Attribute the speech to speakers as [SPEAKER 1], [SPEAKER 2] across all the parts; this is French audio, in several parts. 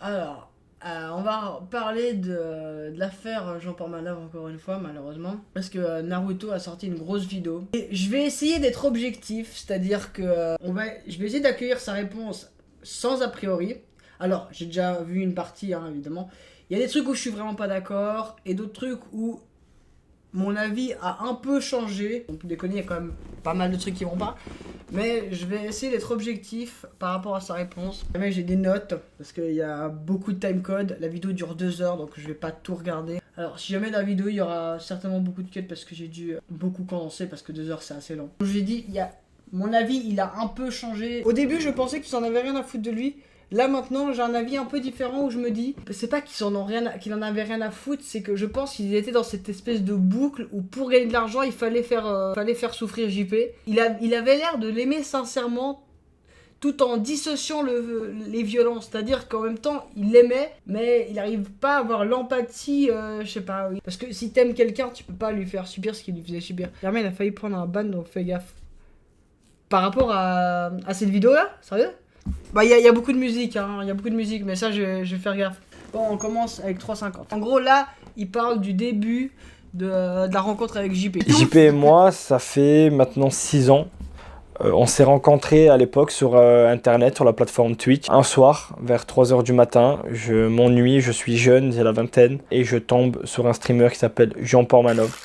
[SPEAKER 1] Alors, on va parler de l'affaire Jean-Paul Manœuvre encore une fois, malheureusement. Parce que Naruto a sorti une grosse vidéo. Et je vais essayer d'être objectif, c'est-à-dire que je vais essayer d'accueillir sa réponse sans a priori. Alors, j'ai déjà vu une partie, hein, évidemment. Il y a des trucs où je suis vraiment pas d'accord, et d'autres trucs où mon avis a un peu changé. On peut déconner, il y a quand même pas mal de trucs qui vont pas. Mais je vais essayer d'être objectif par rapport à sa réponse. Jamais j'ai des notes, parce qu'il y a beaucoup de timecode. La vidéo dure 2 heures, donc je vais pas tout regarder. Alors si jamais dans la vidéo, il y aura certainement beaucoup de cuts, parce que j'ai dû beaucoup condenser, parce que 2 heures c'est assez long. Comme je l'ai dit, mon avis, il a un peu changé. Au début, je pensais qu'ils en avaient rien à foutre de lui. Là maintenant, j'ai un avis un peu différent où je me dis, c'est pas qu'il en avait rien à foutre, c'est que je pense qu'ils étaient dans cette espèce de boucle où pour gagner de l'argent, il fallait faire souffrir JP. Il avait l'air de l'aimer sincèrement, tout en dissociant les violences. C'est-à-dire qu'en même temps, il l'aimait, mais il n'arrive pas à avoir l'empathie, je sais pas, oui. Parce que si t'aimes quelqu'un, tu peux pas lui faire subir ce qu'il lui faisait subir. Germain, il a failli prendre un ban, donc fais gaffe. Par rapport à cette vidéo-là, sérieux? Bah, il y a beaucoup de musique, hein. Il y a beaucoup de musique, mais ça, je vais faire gaffe. Bon, on commence avec 3,50. En gros, là, il parle du début de la rencontre avec JP.
[SPEAKER 2] JP et moi, ça fait maintenant 6 ans. On s'est rencontrés à l'époque sur internet, sur la plateforme Twitch. Un soir, vers 3h du matin, je m'ennuie, je suis jeune, j'ai la vingtaine, et je tombe sur un streamer qui s'appelle Jean-Paul Manœuvre.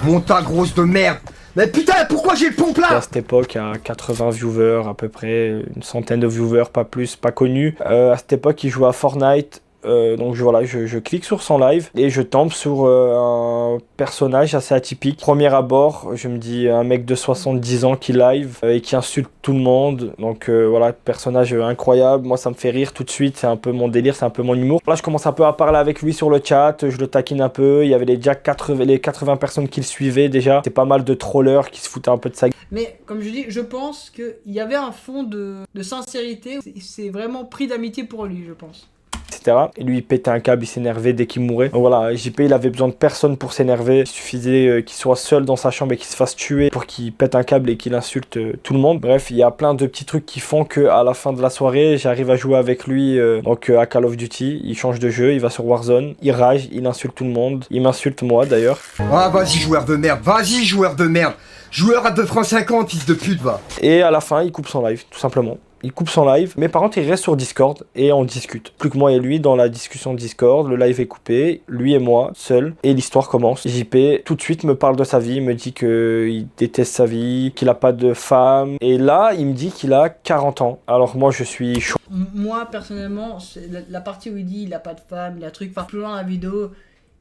[SPEAKER 3] Monta grosse de merde. Mais putain, pourquoi j'ai le pompe là?
[SPEAKER 2] À cette époque, à 80 viewers à peu près, une centaine de viewers, pas plus, pas connus. À cette époque, il jouait à Fortnite. Donc je clique sur son live et je tombe sur un personnage assez atypique. Premier abord, je me dis un mec de 70 ans qui live et qui insulte tout le monde. Donc voilà, personnage incroyable. Moi ça me fait rire tout de suite, c'est un peu mon délire, c'est un peu mon humour. Là je commence un peu à parler avec lui sur le chat, je le taquine un peu. Il y avait déjà 80 personnes qui le suivaient déjà. C'est pas mal de trollers qui se foutaient un peu de sa gueule.
[SPEAKER 1] Mais comme je dis, je pense qu'il y avait un fond de sincérité. C'est vraiment pris d'amitié pour lui, je pense.
[SPEAKER 2] Etc. Et lui il pétait un câble, il s'énervait dès qu'il mourait. Donc voilà, JP il avait besoin de personne pour s'énerver. Il suffisait qu'il soit seul dans sa chambre et qu'il se fasse tuer pour qu'il pète un câble et qu'il insulte tout le monde. Bref, il y a plein de petits trucs qui font que à la fin de la soirée, j'arrive à jouer avec lui à Call of Duty. Il change de jeu, il va sur Warzone, il rage, il insulte tout le monde. Il m'insulte moi d'ailleurs.
[SPEAKER 3] Ah vas-y joueur de merde, vas-y joueur de merde. Joueur à 2 francs 50, fils de pute va.
[SPEAKER 2] Et à la fin, il coupe son live, tout simplement. Il coupe son live, mais par contre il reste sur Discord et on discute. Plus que moi et lui dans la discussion Discord, le live est coupé, lui et moi, seul, et l'histoire commence. JP tout de suite me parle de sa vie, me dit qu'il déteste sa vie, qu'il a pas de femme, et là il me dit qu'il a 40 ans. Alors moi je suis chaud.
[SPEAKER 1] Moi personnellement, c'est la partie où il dit il a pas de femme, il a truc, enfin plus loin dans la vidéo,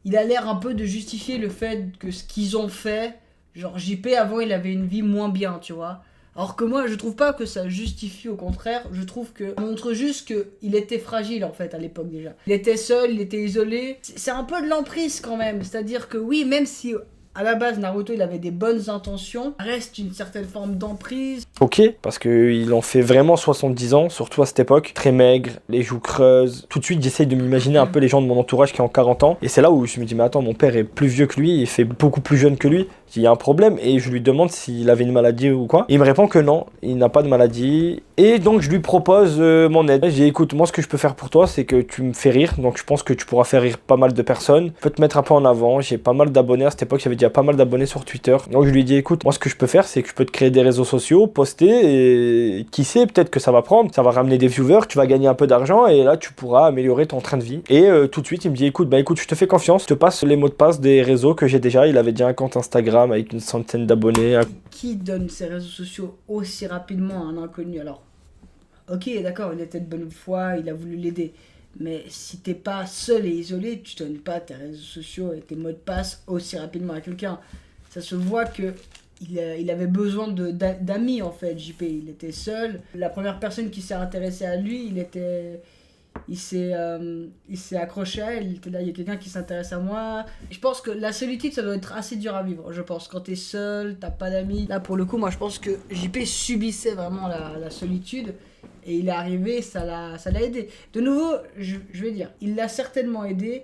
[SPEAKER 1] il a l'air un peu de justifier le fait que ce qu'ils ont fait, genre JP avant il avait une vie moins bien, tu vois. Alors que moi, je trouve pas que ça justifie, au contraire, je trouve que ça montre juste qu'il était fragile en fait à l'époque déjà. Il était seul, il était isolé. C'est un peu de l'emprise quand même, c'est-à-dire que oui, même si à la base Naruto il avait des bonnes intentions, reste une certaine forme d'emprise.
[SPEAKER 2] Ok, parce qu'il en fait vraiment 70 ans, surtout à cette époque. Très maigre, les joues creuses. Tout de suite, j'essaye de m'imaginer un peu les gens de mon entourage qui ont 40 ans. Et c'est là où je me dis, mais attends, mon père est plus vieux que lui, il fait beaucoup plus jeune que lui. Il y a un problème et je lui demande s'il avait une maladie ou quoi. Il me répond que non, il n'a pas de maladie. Et donc je lui propose mon aide. J'ai dit écoute, moi ce que je peux faire pour toi, c'est que tu me fais rire. Donc je pense que tu pourras faire rire pas mal de personnes. Je peux te mettre un peu en avant. J'ai pas mal d'abonnés à cette époque, j'avais déjà pas mal d'abonnés sur Twitter. Donc je lui ai dit écoute, moi ce que je peux faire, c'est que je peux te créer des réseaux sociaux, poster et qui sait, peut-être que ça va prendre. Ça va ramener des viewers, tu vas gagner un peu d'argent et là tu pourras améliorer ton train de vie. Et tout de suite il me dit écoute, je te fais confiance, je te passe les mots de passe des réseaux que j'ai déjà. Il avait déjà un compte Instagram avec une centaine d'abonnés.
[SPEAKER 1] Qui donne ses réseaux sociaux aussi rapidement à un inconnu? Alors, ok, d'accord, il était de bonne foi, il a voulu l'aider. Mais si t'es pas seul et isolé, tu donnes pas tes réseaux sociaux et tes mots de passe aussi rapidement à quelqu'un. Ça se voit que il avait besoin d'amis en fait, JP. Il était seul. La première personne qui s'est intéressée à lui, il s'est accroché à elle, il était là, il y a quelqu'un qui s'intéresse à moi. Je pense que la solitude, ça doit être assez dur à vivre. Je pense quand t'es seul, t'as pas d'amis. Là, pour le coup, moi, je pense que JP subissait vraiment la solitude. Et il est arrivé, ça l'a aidé. De nouveau, je vais dire, il l'a certainement aidé,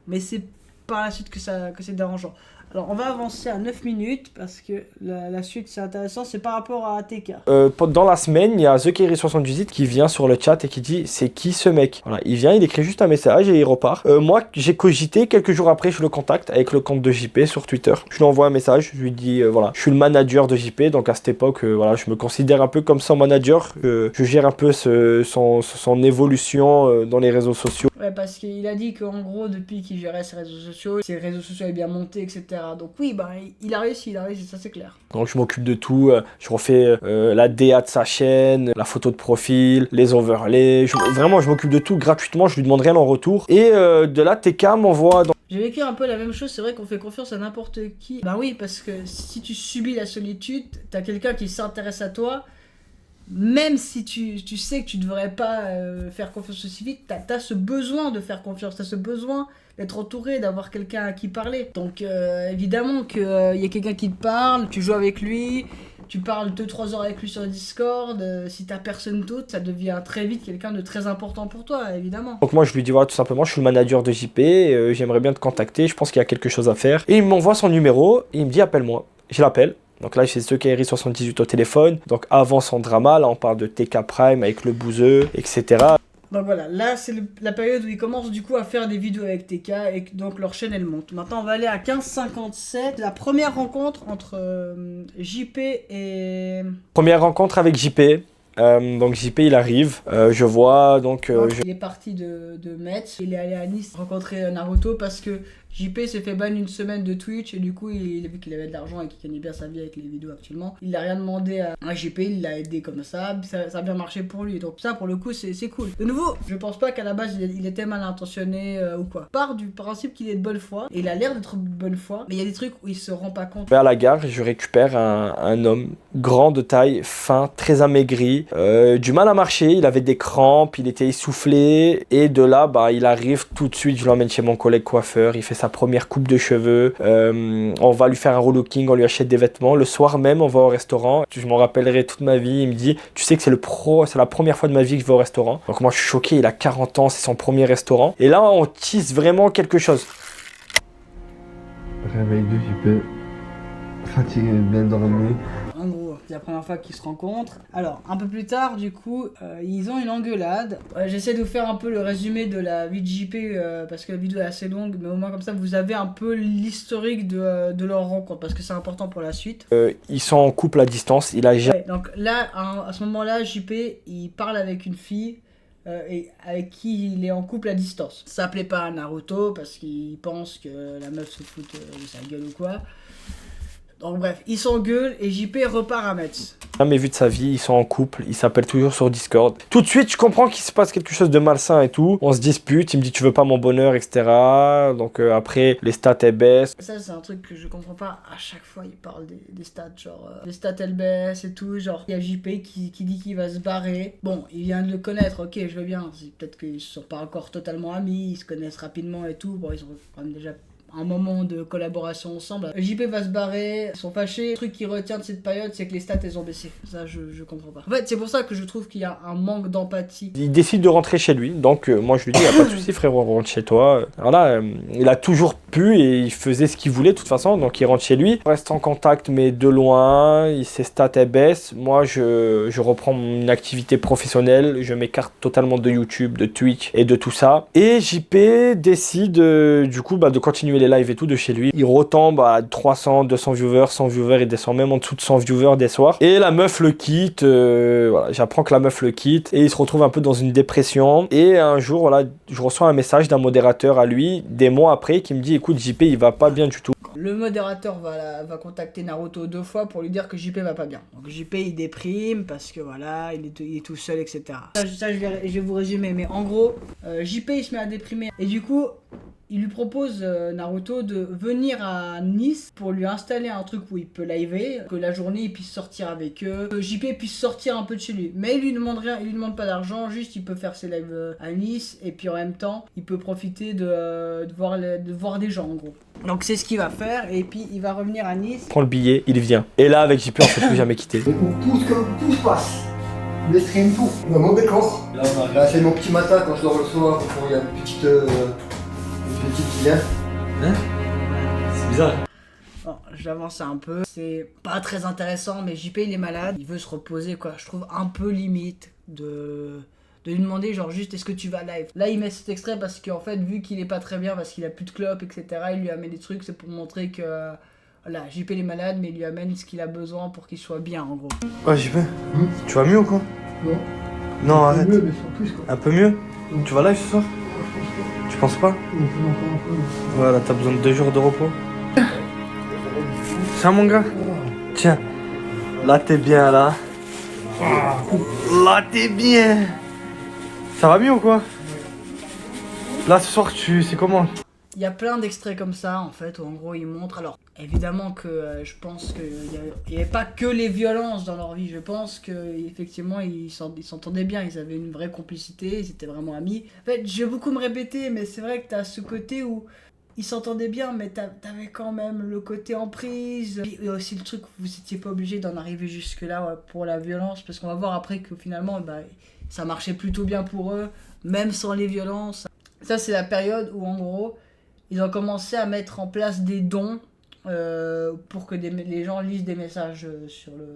[SPEAKER 1] mais c'est par la suite que c'est dérangeant. Alors, on va avancer à 9 minutes parce que la suite, c'est intéressant. C'est par rapport à ATK.
[SPEAKER 2] Dans la semaine, il y a TheKerry78 qui vient sur le chat et qui dit c'est qui ce mec? Voilà, il vient, il écrit juste un message et il repart. Moi, j'ai cogité, quelques jours après, je le contacte avec le compte de JP sur Twitter. Je lui envoie un message, je lui dis voilà, je suis le manager de JP, donc à cette époque, voilà, je me considère un peu comme son manager. Je gère un peu son évolution dans les réseaux sociaux.
[SPEAKER 1] Ouais, parce qu'il a dit qu'en gros, depuis qu'il gérait ses réseaux sociaux avaient bien monté, etc. Donc oui, bah, il a réussi, ça c'est clair.
[SPEAKER 2] Donc je m'occupe de tout, je refais la DA de sa chaîne, la photo de profil, les overlays, vraiment je m'occupe de tout gratuitement, je lui demande rien en retour. Et de là, TK m'envoie dans...
[SPEAKER 1] J'ai vécu un peu la même chose, c'est vrai qu'on fait confiance à n'importe qui. Bah oui, parce que si tu subis la solitude, t'as quelqu'un qui s'intéresse à toi, même si tu sais que tu devrais pas faire confiance aussi vite, t'as ce besoin de faire confiance, t'as ce besoin d'être entouré, d'avoir quelqu'un à qui parler. Donc évidemment qu'il y a quelqu'un qui te parle, tu joues avec lui, tu parles 2-3 heures avec lui sur Discord, si t'as personne d'autre, ça devient très vite quelqu'un de très important pour toi, évidemment.
[SPEAKER 2] Donc moi je lui dis voilà tout simplement, je suis le manager de JP, j'aimerais bien te contacter, je pense qu'il y a quelque chose à faire. Et il m'envoie son numéro, et il me dit appelle-moi. Je l'appelle. Donc là, j'ai TheKerry78 au téléphone. Donc avant son drama, là on parle de TK Prime avec le bouseux, etc.
[SPEAKER 1] Donc voilà, là c'est la période où ils commencent du coup à faire des vidéos avec TK et donc leur chaîne elle monte. Maintenant on va aller à 15,57, la première rencontre entre JP et...
[SPEAKER 2] Première rencontre avec JP. Donc JP il arrive, je vois donc...
[SPEAKER 1] Il est parti de Metz, il est allé à Nice rencontrer Naruto parce que JP s'est fait ban une semaine de Twitch et du coup il a vu qu'il avait de l'argent et qu'il gagnait bien sa vie avec les vidéos actuellement. Il n'a rien demandé à JP, il l'a aidé comme ça a bien marché pour lui. Donc ça pour le coup c'est cool. De nouveau, je pense pas qu'à la base il était mal intentionné ou quoi. Part du principe qu'il est de bonne foi et il a l'air d'être de bonne foi, mais il y a des trucs où il se rend pas compte.
[SPEAKER 2] À la gare, je récupère un homme grand de taille, fin, très amaigri, du mal à marcher, il avait des crampes, il était essoufflé et de là bah il arrive tout de suite, je l'emmène chez mon collègue coiffeur, il fait sa première coupe de cheveux, on va lui faire un relooking, on lui achète des vêtements, le soir même on va au restaurant, je m'en rappellerai toute ma vie, il me dit tu sais que c'est la première fois de ma vie que je vais au restaurant, donc moi je suis choqué, il a 40 ans, c'est son premier restaurant et là on tisse vraiment quelque chose.
[SPEAKER 4] Réveil de JP, fatigué, bien dormi.
[SPEAKER 1] En gros, c'est la première fois qu'ils se rencontrent. Alors, un peu plus tard, du coup, ils ont une engueulade. J'essaie de vous faire un peu le résumé de la vie de JP parce que la vidéo est assez longue, mais au moins comme ça, vous avez un peu l'historique de leur rencontre parce que c'est important pour la suite.
[SPEAKER 2] Ils sont en couple à distance, il a...
[SPEAKER 1] Ouais, donc là, à ce moment-là, JP, il parle avec une fille et avec qui il est en couple à distance. Ça plaît pas à Naruto parce qu'il pense que la meuf se fout de sa gueule ou quoi. Donc bref, ils s'engueulent et JP repart à Metz.
[SPEAKER 2] Jamais vu de sa vie, ils sont en couple, ils s'appellent toujours sur Discord. Tout de suite, je comprends qu'il se passe quelque chose de malsain et tout. On se dispute, il me dit tu veux pas mon bonheur, etc. Donc après, les stats elles baissent. Ça
[SPEAKER 1] c'est un truc que je comprends pas. À chaque fois, il parle des stats, genre les stats elles baissent et tout. Genre, il y a JP qui dit qu'il va se barrer. Bon, il vient de le connaître, ok, je veux bien. Peut-être qu'ils sont pas encore totalement amis, ils se connaissent rapidement et tout. Bon, ils ont quand même déjà un moment de collaboration ensemble. JP va se barrer, ils sont fâchés. Le truc qui retient de cette période, c'est que les stats elles ont baissé. Ça, je comprends pas. En fait, c'est pour ça que je trouve qu'il y a un manque d'empathie.
[SPEAKER 2] Il décide de rentrer chez lui, donc moi je lui dis, y a pas de souci frérot, rentre chez toi. Alors là, il a toujours pu et il faisait ce qu'il voulait de toute façon, donc il rentre chez lui. On reste en contact, mais de loin, ses stats elles baissent. Moi, je reprends une activité professionnelle, je m'écarte totalement de YouTube, de Twitch et de tout ça. Et JP décide du coup de continuer les lives et tout de chez lui. Il retombe à 300, 200 viewers, 100 viewers, il descend même en dessous de 100 viewers des soirs. Et la meuf le quitte, voilà, j'apprends que la meuf le quitte et il se retrouve un peu dans une dépression. Et un jour, voilà, je reçois un message d'un modérateur à lui, des mois après, qui me dit écoute JP, il va pas bien du tout. Le modérateur va contacter Naruto 2 fois pour lui dire que JP va pas bien. Donc JP il déprime parce que voilà, il est tout seul, etc. Ça je vais vous résumer, mais en gros, JP il se met à déprimer. Et du coup, il lui propose, Naruto, de venir à Nice pour lui installer un truc où il peut liver, que la journée il puisse sortir avec eux, que JP puisse sortir un peu de chez lui. Mais il lui demande rien, il lui demande pas d'argent, juste il peut faire ses lives à Nice et puis en même temps il peut profiter de voir des gens en gros. Donc c'est ce qu'il va faire et puis il va revenir à Nice. Prend le billet, il vient. Et là avec JP on s'est plus jamais quitté.
[SPEAKER 3] Tout se passe. Les streams, tout. Dans mon décor. Là c'est mon petit matin quand je dors le soir, il y a une petite qui vient.
[SPEAKER 2] Hein? C'est bizarre.
[SPEAKER 1] Bon, j'avance un peu. C'est pas très intéressant, mais JP il est malade. Il veut se reposer, quoi. Je trouve un peu limite de lui demander, genre, juste est-ce que tu vas live. Là, il met cet extrait parce qu'en fait, vu qu'il est pas très bien, parce qu'il a plus de clope, etc., il lui amène des trucs, c'est pour montrer que. Voilà, JP il est malade, mais il lui amène ce qu'il a besoin pour qu'il soit bien, en gros.
[SPEAKER 2] Ouais, JP, tu vas mieux ou quoi?
[SPEAKER 3] Non.
[SPEAKER 2] Non, arrête.
[SPEAKER 3] Mieux, mais sans plus, quoi.
[SPEAKER 2] Un peu mieux? Tu vas live ce soir? Tu penses pas? Voilà, t'as besoin de 2 jours de repos. Tiens mon gars. Tiens. Là t'es bien là. Là t'es bien. Ça va mieux ou quoi? Là ce soir c'est comment?
[SPEAKER 1] Il y a plein d'extraits comme ça en fait où en gros ils montrent. Alors évidemment que je pense qu'il n'y avait pas que les violences dans leur vie. Je pense qu'effectivement ils s'entendaient bien, ils avaient une vraie complicité, ils étaient vraiment amis. En fait je vais beaucoup me répéter mais c'est vrai que t'as ce côté où ils s'entendaient bien mais t'avais quand même le côté emprise. Puis il y a aussi le truc où vous étiez pas obligé d'en arriver jusque là pour la violence parce qu'on va voir après que finalement ça marchait plutôt bien pour eux même sans les violences. Ça c'est la période où en gros ils ont commencé à mettre en place des dons pour que les gens lisent des messages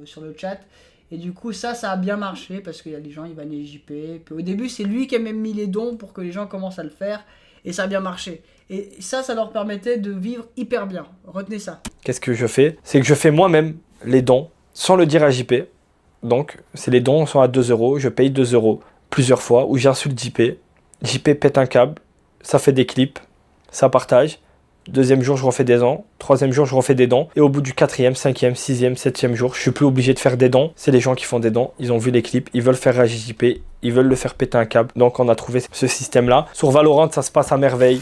[SPEAKER 1] sur le chat. Et du coup, ça a bien marché parce qu'il y a des gens, ils vannaient JP. Puis au début, c'est lui qui a même mis les dons pour que les gens commencent à le faire. Et ça a bien marché. Et ça leur permettait de vivre hyper bien. Retenez ça.
[SPEAKER 2] Qu'est-ce que je fais? C'est que je fais moi-même les dons sans le dire à JP. Donc, c'est les dons sont à 2 €. Je paye 2 € plusieurs fois où j'insulte JP. JP pète un câble. Ça fait des clips. Ça partage. 2e jour, je refais des dons. 3e jour, je refais des dons. Et au bout du 4e, 5e, 6e, 7e jour, je suis plus obligé de faire des dons. C'est les gens qui font des dons. Ils ont vu les clips. Ils veulent faire réagir JP. Ils veulent le faire péter un câble. Donc, on a trouvé ce système-là. Sur Valorant, ça se passe à merveille.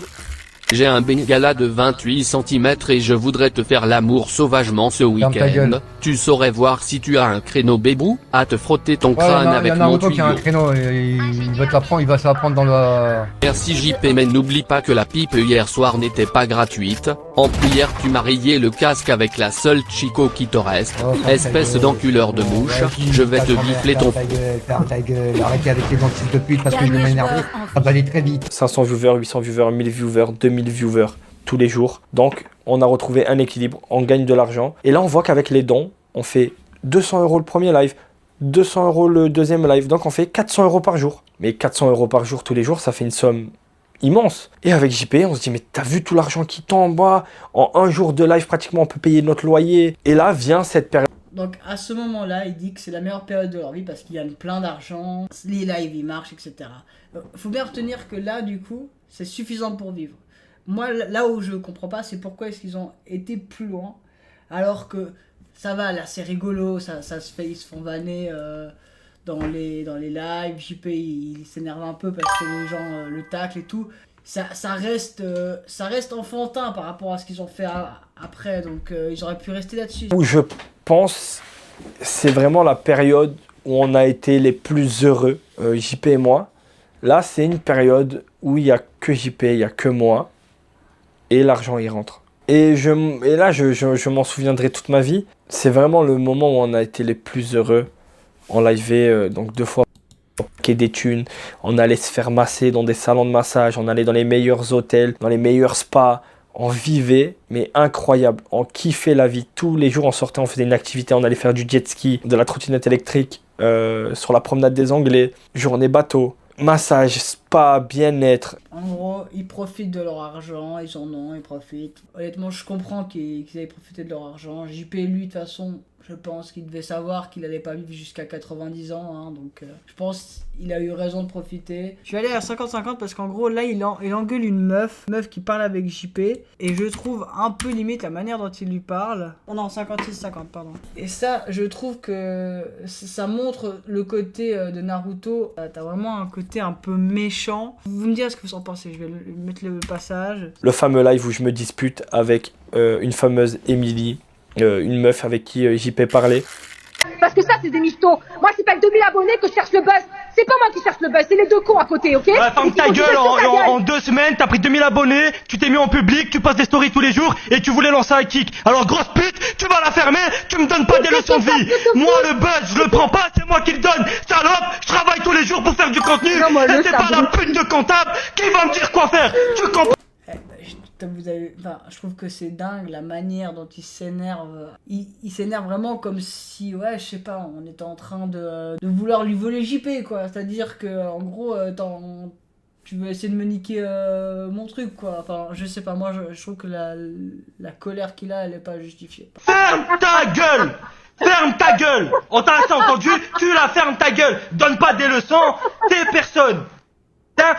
[SPEAKER 5] J'ai un bengala de 28 cm et je voudrais te faire l'amour sauvagement ce week-end. Tu saurais voir si tu as un créneau bébou, à te frotter ton crâne avec mon tuyau.
[SPEAKER 6] Qui a un créneau et il va te l'apprendre, il va se la prendre dans le...
[SPEAKER 5] Merci JP mais n'oublie pas que la pipe hier soir n'était pas gratuite. En prière tu m'as rayé le casque avec la seule chico qui te reste. Espèce d'enculeur de mouche, je vais te bifler ton...
[SPEAKER 6] Ferme ta gueule, arrêtez avec les dentistes de pute parce que je vais m'énerver. Ça va aller très vite.
[SPEAKER 2] 500 viewers, 800 viewers, 1000 viewers, 2000 viewers tous les jours. Donc, on a retrouvé un équilibre, on gagne de l'argent. Et là, on voit qu'avec les dons, on fait 200 € le premier live, 200 € le deuxième live. Donc, on fait 400 € par jour. Mais 400 € par jour tous les jours, ça fait une somme immense. Et avec JP, on se dit, mais t'as vu tout l'argent qui tombe? En un jour de live, pratiquement, on peut payer notre loyer. Et là, vient cette période.
[SPEAKER 1] Donc à ce moment-là, il dit que c'est la meilleure période de leur vie parce qu'ils gagnent plein d'argent, les lives, ils marchent, etc. Faut bien retenir que là, du coup, c'est suffisant pour vivre. Moi, là où je comprends pas, c'est pourquoi est-ce qu'ils ont été plus loin, alors que ça va, là, c'est rigolo, ça se fait, ils se font vanner dans les lives, JP, il s'énerve un peu parce que les gens le taclent et tout. Ça reste enfantin par rapport à ce qu'ils ont fait après, donc ils auraient pu rester là-dessus.
[SPEAKER 2] Où je pense, c'est vraiment la période où on a été les plus heureux, JP et moi. Là, c'est une période où il n'y a que JP, il n'y a que moi, et l'argent y rentre. Et là, je m'en souviendrai toute ma vie. C'est vraiment le moment où on a été les plus heureux. On live donc 2 fois. Des thunes, on allait se faire masser dans des salons de massage, on allait dans les meilleurs hôtels, dans les meilleurs spas, on vivait, mais incroyable, on kiffait la vie. Tous les jours on sortait, on faisait une activité, on allait faire du jet ski, de la trottinette électrique, sur la promenade des Anglais, journée bateau, massage, spa, bien-être.
[SPEAKER 1] En gros, ils profitent de leur argent, ils en ont, ils profitent. Honnêtement, je comprends qu'ils aient profité de leur argent. JP, lui, de toute façon, je pense qu'il devait savoir qu'il allait pas vivre jusqu'à 90 ans, hein, donc je pense qu'il a eu raison de profiter. Je vais aller à 50-50 parce qu'en gros là il engueule une meuf qui parle avec JP et je trouve un peu limite la manière dont il lui parle. Oh non, 56-50 pardon. Et ça, je trouve que ça montre le côté de Naruto. T'as vraiment un côté un peu méchant. Vous me direz ce que vous en pensez, je vais mettre le passage.
[SPEAKER 2] Le fameux live où je me dispute avec une fameuse Emily. Une meuf avec qui JP parlait.
[SPEAKER 7] Parce que ça, c'est des mythos. Moi, c'est pas le 2000 abonnés que je cherche le buzz. C'est pas moi qui cherche le buzz, c'est les deux cons à côté, ok?
[SPEAKER 8] Ferme ta gueule, en 2 semaines, t'as pris 2000 abonnés, tu t'es mis en public, tu passes des stories tous les jours et tu voulais lancer un kick. Alors, grosse pute, tu vas la fermer, tu me donnes pas des leçons de vie. Moi, le buzz, je le prends pas, c'est moi qui le donne. Salope, je travaille tous les jours pour faire du contenu. Et c'est pas la pute de comptable qui va me dire quoi faire. Tu comprends?
[SPEAKER 1] Enfin, je trouve que c'est dingue la manière dont il s'énerve. Il s'énerve vraiment comme si, ouais, je sais pas, on était en train de vouloir lui voler JP, quoi. C'est-à-dire que, en gros, tu veux essayer de me niquer mon truc, quoi. Enfin, je sais pas, moi, je trouve que la colère qu'il a, elle est pas justifiée.
[SPEAKER 8] Ferme ta gueule! Ferme ta gueule! On t'a assez entendu? Tu la fermes ta gueule! Donne pas des leçons, t'es personne!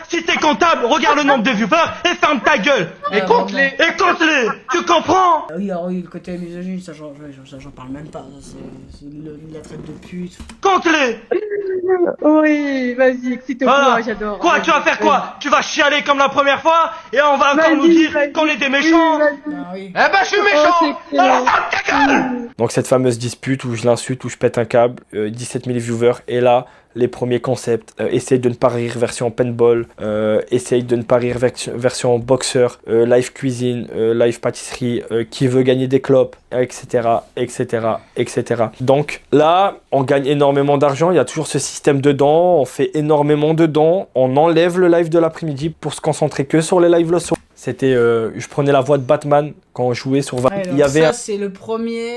[SPEAKER 8] Si t'es comptable, regarde le nombre de viewers et ferme ta gueule! Et compte-les! Et compte-les! Tu comprends?
[SPEAKER 1] Oui, alors oui, le côté misogyne, ça j'en parle même pas. Il la traite de pute.
[SPEAKER 8] Compte-les!
[SPEAKER 7] Oui, vas-y, excite-toi,
[SPEAKER 8] Voilà.
[SPEAKER 7] j'adore.
[SPEAKER 8] Quoi, tu vas faire quoi? Tu vas chialer comme la première fois et on va encore nous dire qu'on est des méchants?
[SPEAKER 1] Ah oui.
[SPEAKER 8] Eh ben, je suis méchant! Alors ferme ta gueule!
[SPEAKER 2] Donc cette fameuse dispute où je l'insulte, où je pète un câble, 17 000 viewers, et là, les premiers concepts, essaye de ne pas rire version paintball, essaye de ne pas rire version boxeur, live cuisine, live pâtisserie, qui veut gagner des clopes, etc., etc., etc. Donc là, on gagne énormément d'argent, il y a toujours ce système dedans, on fait énormément dedans, on enlève le live de l'après-midi pour se concentrer que sur les lives le soir. C'était, je prenais la voix de Batman quand on jouait sur
[SPEAKER 1] Alors, il y avait ça, c'est le premier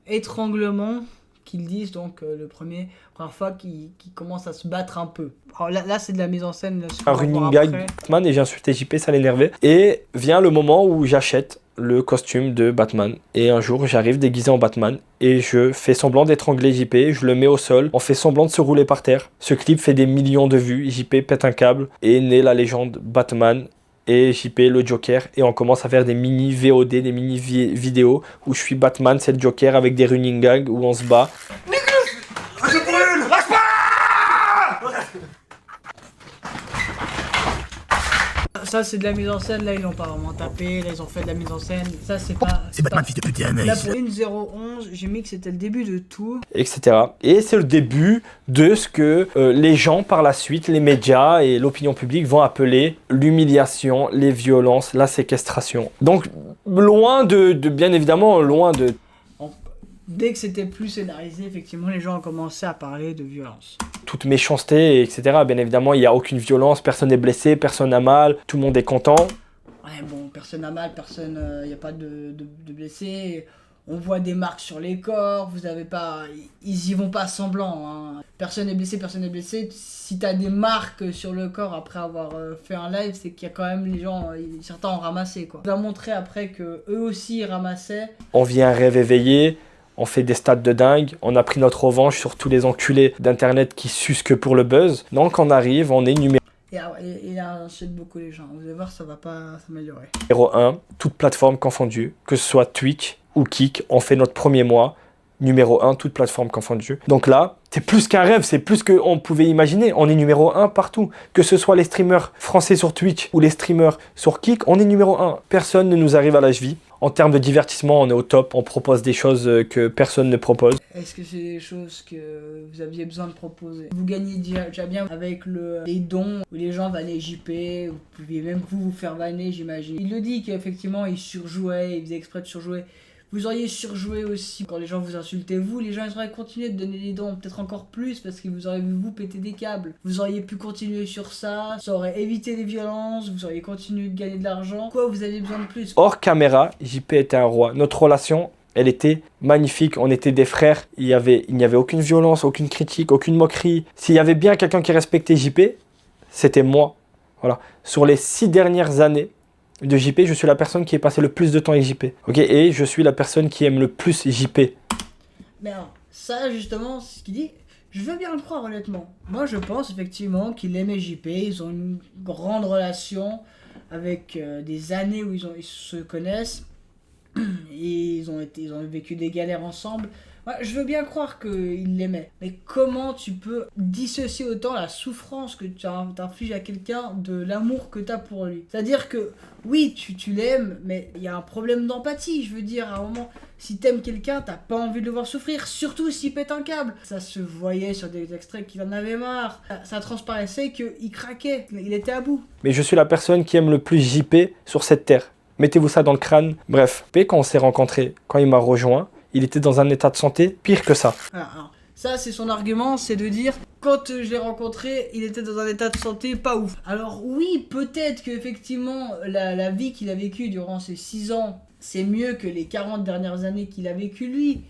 [SPEAKER 1] étranglement qu'ils disent, donc première fois qu'ils commencent à se battre un peu. Alors là c'est de la mise en scène.
[SPEAKER 2] Un running gag de Batman et j'ai insulté JP, ça l'énervait. Et vient le moment où j'achète le costume de Batman. Et un jour, j'arrive déguisé en Batman et je fais semblant d'étrangler JP, je le mets au sol, on fait semblant de se rouler par terre. Ce clip fait des millions de vues, JP pète un câble et naît la légende Batman et JP le Joker, et on commence à faire des mini VOD, des mini vidéos où je suis Batman, c'est le Joker avec des running gags où on se bat.
[SPEAKER 1] Ça c'est de la mise en scène, là ils l'ont pas vraiment tapé, là ils ont fait de la mise en scène, ça c'est pas...
[SPEAKER 6] C'est Batman, fils de pute,
[SPEAKER 1] Là pour 1.011, j'ai mis que c'était le début de tout.
[SPEAKER 2] Etc. Et c'est le début de ce que les gens par la suite, les médias et l'opinion publique vont appeler l'humiliation, les violences, la séquestration. Donc loin de bien évidemment, loin de...
[SPEAKER 1] Dès que c'était plus scénarisé, effectivement, les gens ont commencé à parler de violence.
[SPEAKER 2] Toute méchanceté, etc. Bien évidemment, il n'y a aucune violence, personne n'est blessé, personne n'a mal, tout le monde est content.
[SPEAKER 1] Ouais, bon, personne n'a mal, personne, il n'y a pas de blessés. On voit des marques sur les corps, vous avez pas... Ils y vont pas semblant, hein. Personne n'est blessé, personne n'est blessé. Si t'as des marques sur le corps après avoir fait un live, c'est qu'il y a quand même les gens, certains ont ramassé, quoi. On va montrer après que eux aussi ils ramassaient.
[SPEAKER 2] On vit un rêve éveillé. On fait des stats de dingue, on a pris notre revanche sur tous les enculés d'internet qui sucent que pour le buzz. Donc on arrive, on est numéro
[SPEAKER 1] Et là, insulte beaucoup les gens. Vous allez voir, ça va pas s'améliorer.
[SPEAKER 2] 1, toute plateforme confondue, que ce soit Twitch ou Kick, on fait notre premier mois. Numéro 1, toute plateforme confondue. Donc là, c'est plus qu'un rêve, c'est plus qu'on pouvait imaginer. On est numéro 1 partout. Que ce soit les streamers français sur Twitch ou les streamers sur Kick, on est numéro 1. Personne ne nous arrive à la cheville. En termes de divertissement, on est au top. On propose des choses que personne ne propose.
[SPEAKER 1] Est-ce que c'est des choses que vous aviez besoin de proposer? Vous gagnez déjà bien avec les dons où les gens vannaient JP. Vous pouviez même vous faire vanner, j'imagine. Il le dit qu'effectivement, il surjouait, il faisait exprès de surjouer. Vous auriez surjoué aussi quand les gens vous insultaient, vous, les gens ils auraient continué de donner des dons, peut-être encore plus parce que vous auriez vu vous péter des câbles. Vous auriez pu continuer sur ça, ça aurait évité les violences, vous auriez continué de gagner de l'argent. Quoi, vous avez besoin de plus?
[SPEAKER 2] Hors caméra, JP était un roi. Notre relation, elle était magnifique, on était des frères. Il n'y avait aucune violence, aucune critique, aucune moquerie. S'il y avait bien quelqu'un qui respectait JP, c'était moi. Voilà. Sur les 6 dernières années de JP, je suis la personne qui est passé le plus de temps avec JP. Ok, et je suis la personne qui aime le plus JP.
[SPEAKER 1] Mais alors, ça justement, c'est ce qu'il dit. Je veux bien le croire honnêtement. Moi je pense effectivement qu'il aimait JP, ils ont une grande relation avec des années où ils se connaissent. Et ils ont vécu des galères ensemble. Ouais, je veux bien croire qu'il l'aimait. Mais comment tu peux dissocier autant la souffrance que tu infliges à quelqu'un de l'amour que tu as pour lui? C'est-à-dire que, oui, tu l'aimes, mais il y a un problème d'empathie. Je veux dire, à un moment, si t'aimes quelqu'un, t'as pas envie de le voir souffrir, surtout s'il pète un câble. Ça se voyait sur des extraits qu'il en avait marre. Ça transparaissait qu'il craquait, il était à bout.
[SPEAKER 2] Mais je suis la personne qui aime le plus JP sur cette terre. Mettez-vous ça dans le crâne. Bref, quand on s'est rencontrés, quand il m'a rejoint, il était dans un état de santé pire que ça.
[SPEAKER 1] Alors, Ça, c'est son argument, c'est de dire, quand je l'ai rencontré, il était dans un état de santé pas ouf. Alors oui, peut-être qu'effectivement, la vie qu'il a vécue durant ces 6 ans, c'est mieux que les 40 dernières années qu'il a vécu lui.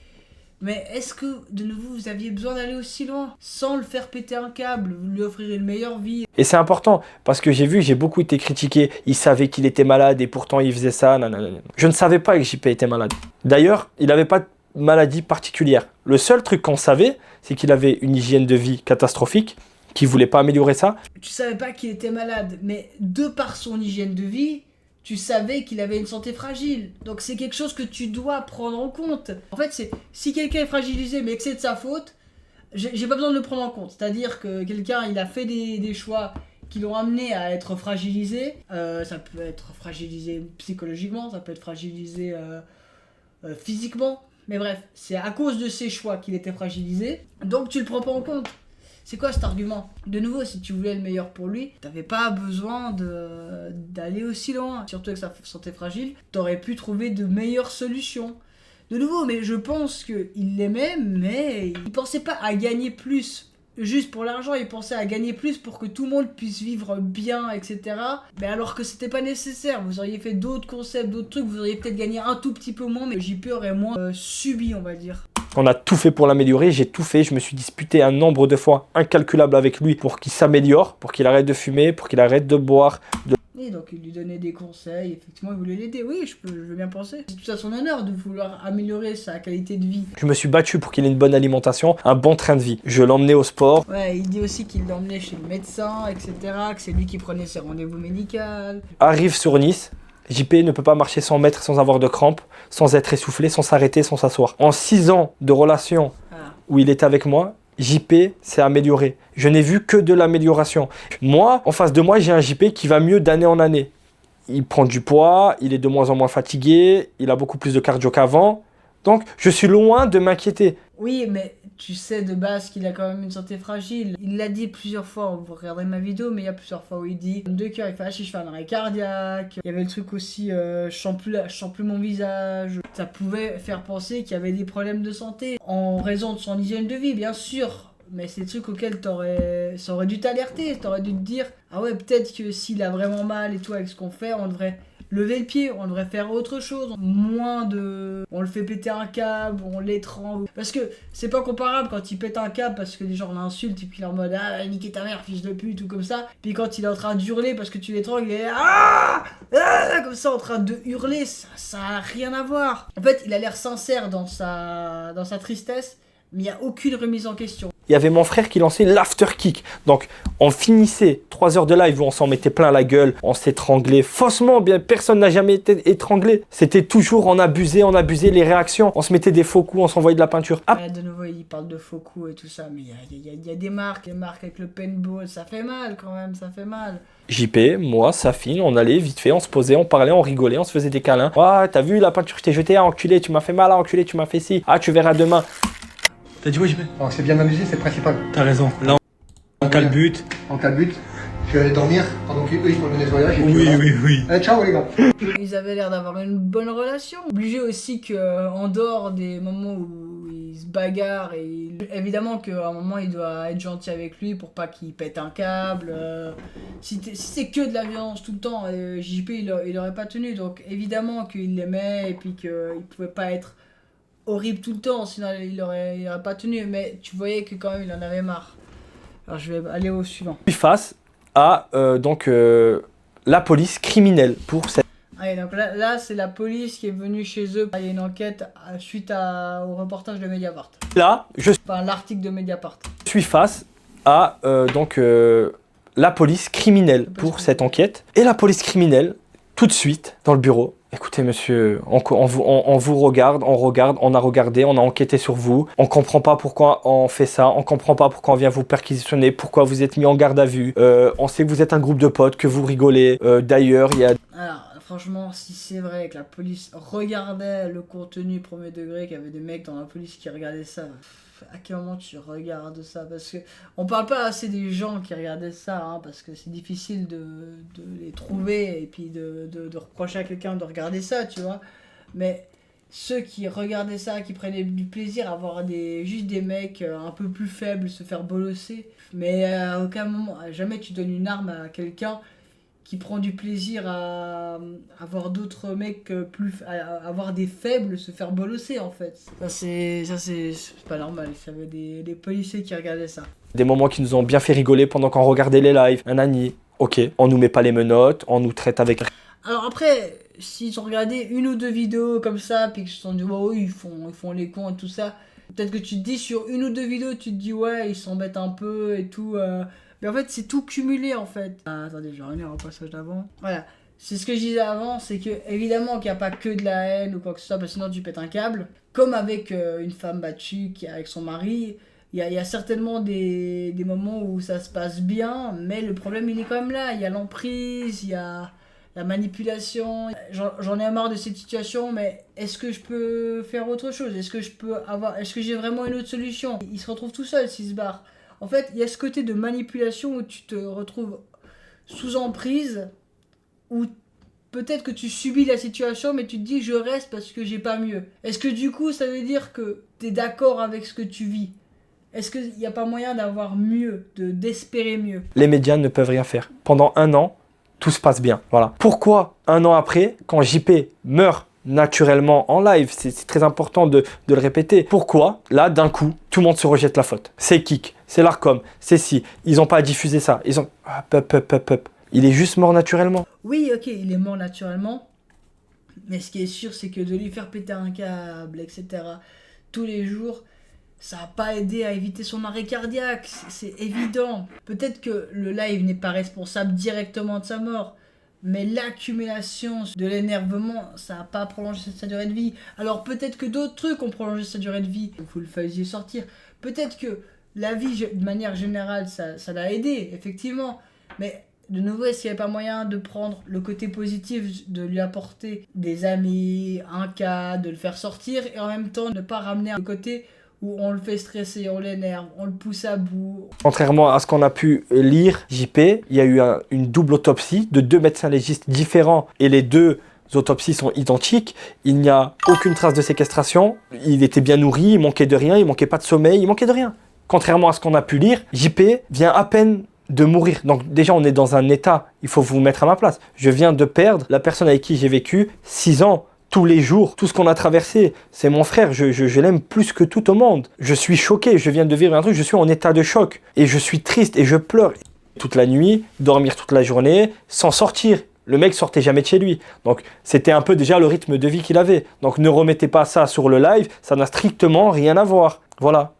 [SPEAKER 1] Mais est-ce que, de nouveau, vous aviez besoin d'aller aussi loin? Sans le faire péter un câble, vous lui offrirez une meilleure vie.
[SPEAKER 2] Et c'est important, parce que j'ai beaucoup été critiqué. Il savait qu'il était malade et pourtant il faisait ça. Nanana. Je ne savais pas que JP était malade. D'ailleurs, il n'avait pas de maladie particulière. Le seul truc qu'on savait, c'est qu'il avait une hygiène de vie catastrophique, qu'il ne voulait pas améliorer ça.
[SPEAKER 1] Tu savais pas qu'il était malade, mais de par son hygiène de vie, tu savais qu'il avait une santé fragile. Donc c'est quelque chose que tu dois prendre en compte. En fait, c'est si quelqu'un est fragilisé mais que c'est de sa faute, j'ai pas besoin de le prendre en compte. C'est-à-dire que quelqu'un, il a fait des choix qui l'ont amené à être fragilisé. Ça peut être fragilisé psychologiquement, ça peut être fragilisé physiquement. Mais bref, c'est à cause de ses choix qu'il était fragilisé. Donc tu le prends pas en compte. C'est quoi cet argument? De nouveau, si tu voulais le meilleur pour lui, t'avais pas besoin d'aller aussi loin. Surtout avec sa santé fragile, t'aurais pu trouver de meilleures solutions. De nouveau, mais je pense qu'il l'aimait, mais il pensait pas à gagner plus. Juste pour l'argent, il pensait à gagner plus pour que tout le monde puisse vivre bien, etc. Mais alors que c'était pas nécessaire. Vous auriez fait d'autres concepts, d'autres trucs, vous auriez peut-être gagné un tout petit peu moins, mais JP aurait moins subi, on va dire.
[SPEAKER 2] On a tout fait pour l'améliorer, j'ai tout fait, je me suis disputé un nombre de fois incalculable avec lui pour qu'il s'améliore, pour qu'il arrête de fumer, pour qu'il arrête de boire.
[SPEAKER 1] Et donc il lui donnait des conseils, effectivement il voulait l'aider, oui je veux bien penser. C'est tout à son honneur de vouloir améliorer sa qualité de vie.
[SPEAKER 2] Je me suis battu pour qu'il ait une bonne alimentation, un bon train de vie. Je l'emmenais au sport.
[SPEAKER 1] Ouais, il dit aussi qu'il l'emmenait chez le médecin, etc. Que c'est lui qui prenait ses rendez-vous médicaux.
[SPEAKER 2] Arrive sur Nice. JP ne peut pas marcher 100 mètres sans avoir de crampes, sans être essoufflé, sans s'arrêter, sans s'asseoir. En 6 ans de relation où il était avec moi, JP s'est amélioré. Je n'ai vu que de l'amélioration. Moi, en face de moi, j'ai un JP qui va mieux d'année en année. Il prend du poids, il est de moins en moins fatigué, il a beaucoup plus de cardio qu'avant. Donc, je suis loin de m'inquiéter.
[SPEAKER 1] Oui, mais tu sais de base qu'il a quand même une santé fragile. Il l'a dit plusieurs fois, vous regarderez ma vidéo, mais il y a plusieurs fois où il dit de cœur, il fait je fais un arrêt cardiaque. Il y avait le truc aussi, je sens plus mon visage. Ça pouvait faire penser qu'il y avait des problèmes de santé en raison de son hygiène de vie, bien sûr. Mais c'est des trucs auxquels ça aurait dû t'alerter, t'aurais dû te dire ah ouais, peut-être que s'il a vraiment mal et tout avec ce qu'on fait, on devrait lever le pied, on devrait faire autre chose, moins de... On le fait péter un câble, on l'étrangle. Parce que c'est pas comparable quand il pète un câble parce que les gens l'insultent et puis il est en mode ah, niquer ta mère, fils de pute ou comme ça. Puis quand il est en train d'hurler parce que tu l'étrangles, il est comme ça en train de hurler, ça a rien à voir. En fait, il a l'air sincère dans sa tristesse, mais il n'y a aucune remise en question.
[SPEAKER 2] Il y avait mon frère qui lançait l'after kick. Donc, on finissait 3 heures de live où on s'en mettait plein la gueule, on s'étranglait faussement, bien personne n'a jamais été étranglé. C'était toujours on abusait les réactions, on se mettait des faux coups, on s'envoyait de la peinture.
[SPEAKER 1] De nouveau, il parle de faux coups et tout ça, mais il y a des marques avec le paintball, ça fait mal quand même, ça fait mal.
[SPEAKER 2] JP, moi, Safine, on allait vite fait, on se posait, on parlait, on rigolait, on se faisait des câlins. Ah, t'as vu la peinture, je t'ai jeté, enculé, tu m'as fait mal, enculé, tu m'as fait ci. Ah, tu verras demain.
[SPEAKER 3] T'as dit oui, JP? Alors, c'est bien amusé, c'est le principal.
[SPEAKER 8] T'as raison. Là, en cas de but.
[SPEAKER 3] En cas de but, je vais aller dormir pendant qu'eux ils font le nettoyage.
[SPEAKER 8] Oui.
[SPEAKER 3] Allez, ciao les gars.
[SPEAKER 1] Ils avaient l'air d'avoir une bonne relation. Obligé aussi qu'en dehors des moments où ils se bagarrent, évidemment qu'à un moment il doit être gentil avec lui pour pas qu'il pète un câble. Si c'est que de la violence tout le temps, JP il aurait pas tenu. Donc évidemment qu'il l'aimait et puis qu'il pouvait pas être horrible tout le temps, sinon il aurait pas tenu, mais tu voyais que quand même il en avait marre. Alors je vais aller au suivant.
[SPEAKER 2] Face à la police criminelle pour cette...
[SPEAKER 1] Allez, donc là c'est la police qui est venue chez eux. Il y a une enquête suite au reportage de Mediapart.
[SPEAKER 2] Là,
[SPEAKER 1] l'article de Mediapart.
[SPEAKER 2] Je suis face à la police criminelle pour cette enquête. Et la police criminelle, tout de suite, dans le bureau, écoutez monsieur, on vous regarde, on a regardé, on a enquêté sur vous, on comprend pas pourquoi on fait ça, on comprend pas pourquoi on vient vous perquisitionner, pourquoi vous êtes mis en garde à vue, on sait que vous êtes un groupe de potes, que vous rigolez, d'ailleurs il y a...
[SPEAKER 1] Alors franchement, si c'est vrai que la police regardait le contenu premier degré, qu'il y avait des mecs dans la police qui regardaient ça, à quel moment tu regardes ça? Parce que on parle pas assez des gens qui regardaient ça, hein, parce que c'est difficile de les trouver et puis de reprocher à quelqu'un de regarder ça, tu vois. Mais ceux qui regardaient ça, qui prenaient du plaisir à voir juste des mecs un peu plus faibles se faire bolosser. Mais à aucun moment, jamais tu donnes une arme à quelqu'un qui prend du plaisir à voir d'autres mecs à voir des faibles se faire bolosser en fait. Ça c'est pas normal, ça veut des policiers qui regardaient ça.
[SPEAKER 2] Des moments qui nous ont bien fait rigoler pendant qu'on regardait les lives. Un Annie, ok, on nous met pas les menottes, on nous traite avec...
[SPEAKER 1] Alors après, s'ils ont regardé une ou deux vidéos comme ça, puis qu'ils se sont dit oh, oui, ils font les cons et tout ça, peut-être que tu te dis sur une ou deux vidéos, tu te dis ouais, ils s'embêtent un peu et tout... Mais en fait, c'est tout cumulé en fait. Ah, attendez, je vais revenir au passage d'avant. Voilà. C'est ce que je disais avant, c'est que évidemment qu'il n'y a pas que de la haine ou quoi que ce soit, parce que sinon tu pètes un câble. Comme avec une femme battue qui est avec son mari, il y a certainement des moments où ça se passe bien, mais le problème il est quand même là. Il y a l'emprise, il y a la manipulation. J'en ai marre de cette situation, mais est-ce que je peux faire autre chose? Est-ce que j'ai vraiment une autre solution? Il se retrouve tout seul s'il se barre. En fait, il y a ce côté de manipulation où tu te retrouves sous emprise, où peut-être que tu subis la situation, mais tu te dis je reste parce que j'ai pas mieux. Est-ce que du coup, ça veut dire que tu es d'accord avec ce que tu vis? Est-ce qu'il n'y a pas moyen d'avoir mieux, d'espérer mieux?
[SPEAKER 2] Les médias ne peuvent rien faire. Pendant 1 an, tout se passe bien. Voilà. Pourquoi 1 an après, quand JP meurt naturellement en live, c'est très important de le répéter. Pourquoi, là, d'un coup, tout le monde se rejette la faute? C'est Kik, c'est l'Arcom, c'est si, ils n'ont pas diffusé ça, ils ont... Il est juste mort naturellement.
[SPEAKER 1] Oui, ok, il est mort naturellement, mais ce qui est sûr, c'est que de lui faire péter un câble, etc., tous les jours, ça n'a pas aidé à éviter son arrêt cardiaque, c'est évident. Peut-être que le live n'est pas responsable directement de sa mort, mais l'accumulation de l'énervement, ça n'a pas prolongé sa durée de vie. Alors peut-être que d'autres trucs ont prolongé sa durée de vie. Il faut le faisiez sortir. Peut-être que la vie, de manière générale, ça l'a aidé, effectivement. Mais de nouveau, est-ce qu'il n'y avait pas moyen de prendre le côté positif, de lui apporter des amis, un cas, de le faire sortir, et en même temps ne pas ramener le côté où on le fait stresser, on l'énerve, on le pousse à bout.
[SPEAKER 2] Contrairement à ce qu'on a pu lire, JP, il y a eu une double autopsie de 2 médecins légistes différents et les 2 autopsies sont identiques. Il n'y a aucune trace de séquestration. Il était bien nourri, il manquait de rien, il manquait pas de sommeil, il manquait de rien. Contrairement à ce qu'on a pu lire, JP vient à peine de mourir. Donc déjà, on est dans un état, il faut vous mettre à ma place. Je viens de perdre la personne avec qui j'ai vécu 6 ans. Tous les jours, tout ce qu'on a traversé, c'est mon frère, je l'aime plus que tout au monde. Je suis choqué, je viens de vivre un truc, je suis en état de choc. Et je suis triste et je pleure. Toute la nuit, dormir toute la journée, sans sortir. Le mec sortait jamais de chez lui. Donc c'était un peu déjà le rythme de vie qu'il avait. Donc ne remettez pas ça sur le live, ça n'a strictement rien à voir. Voilà.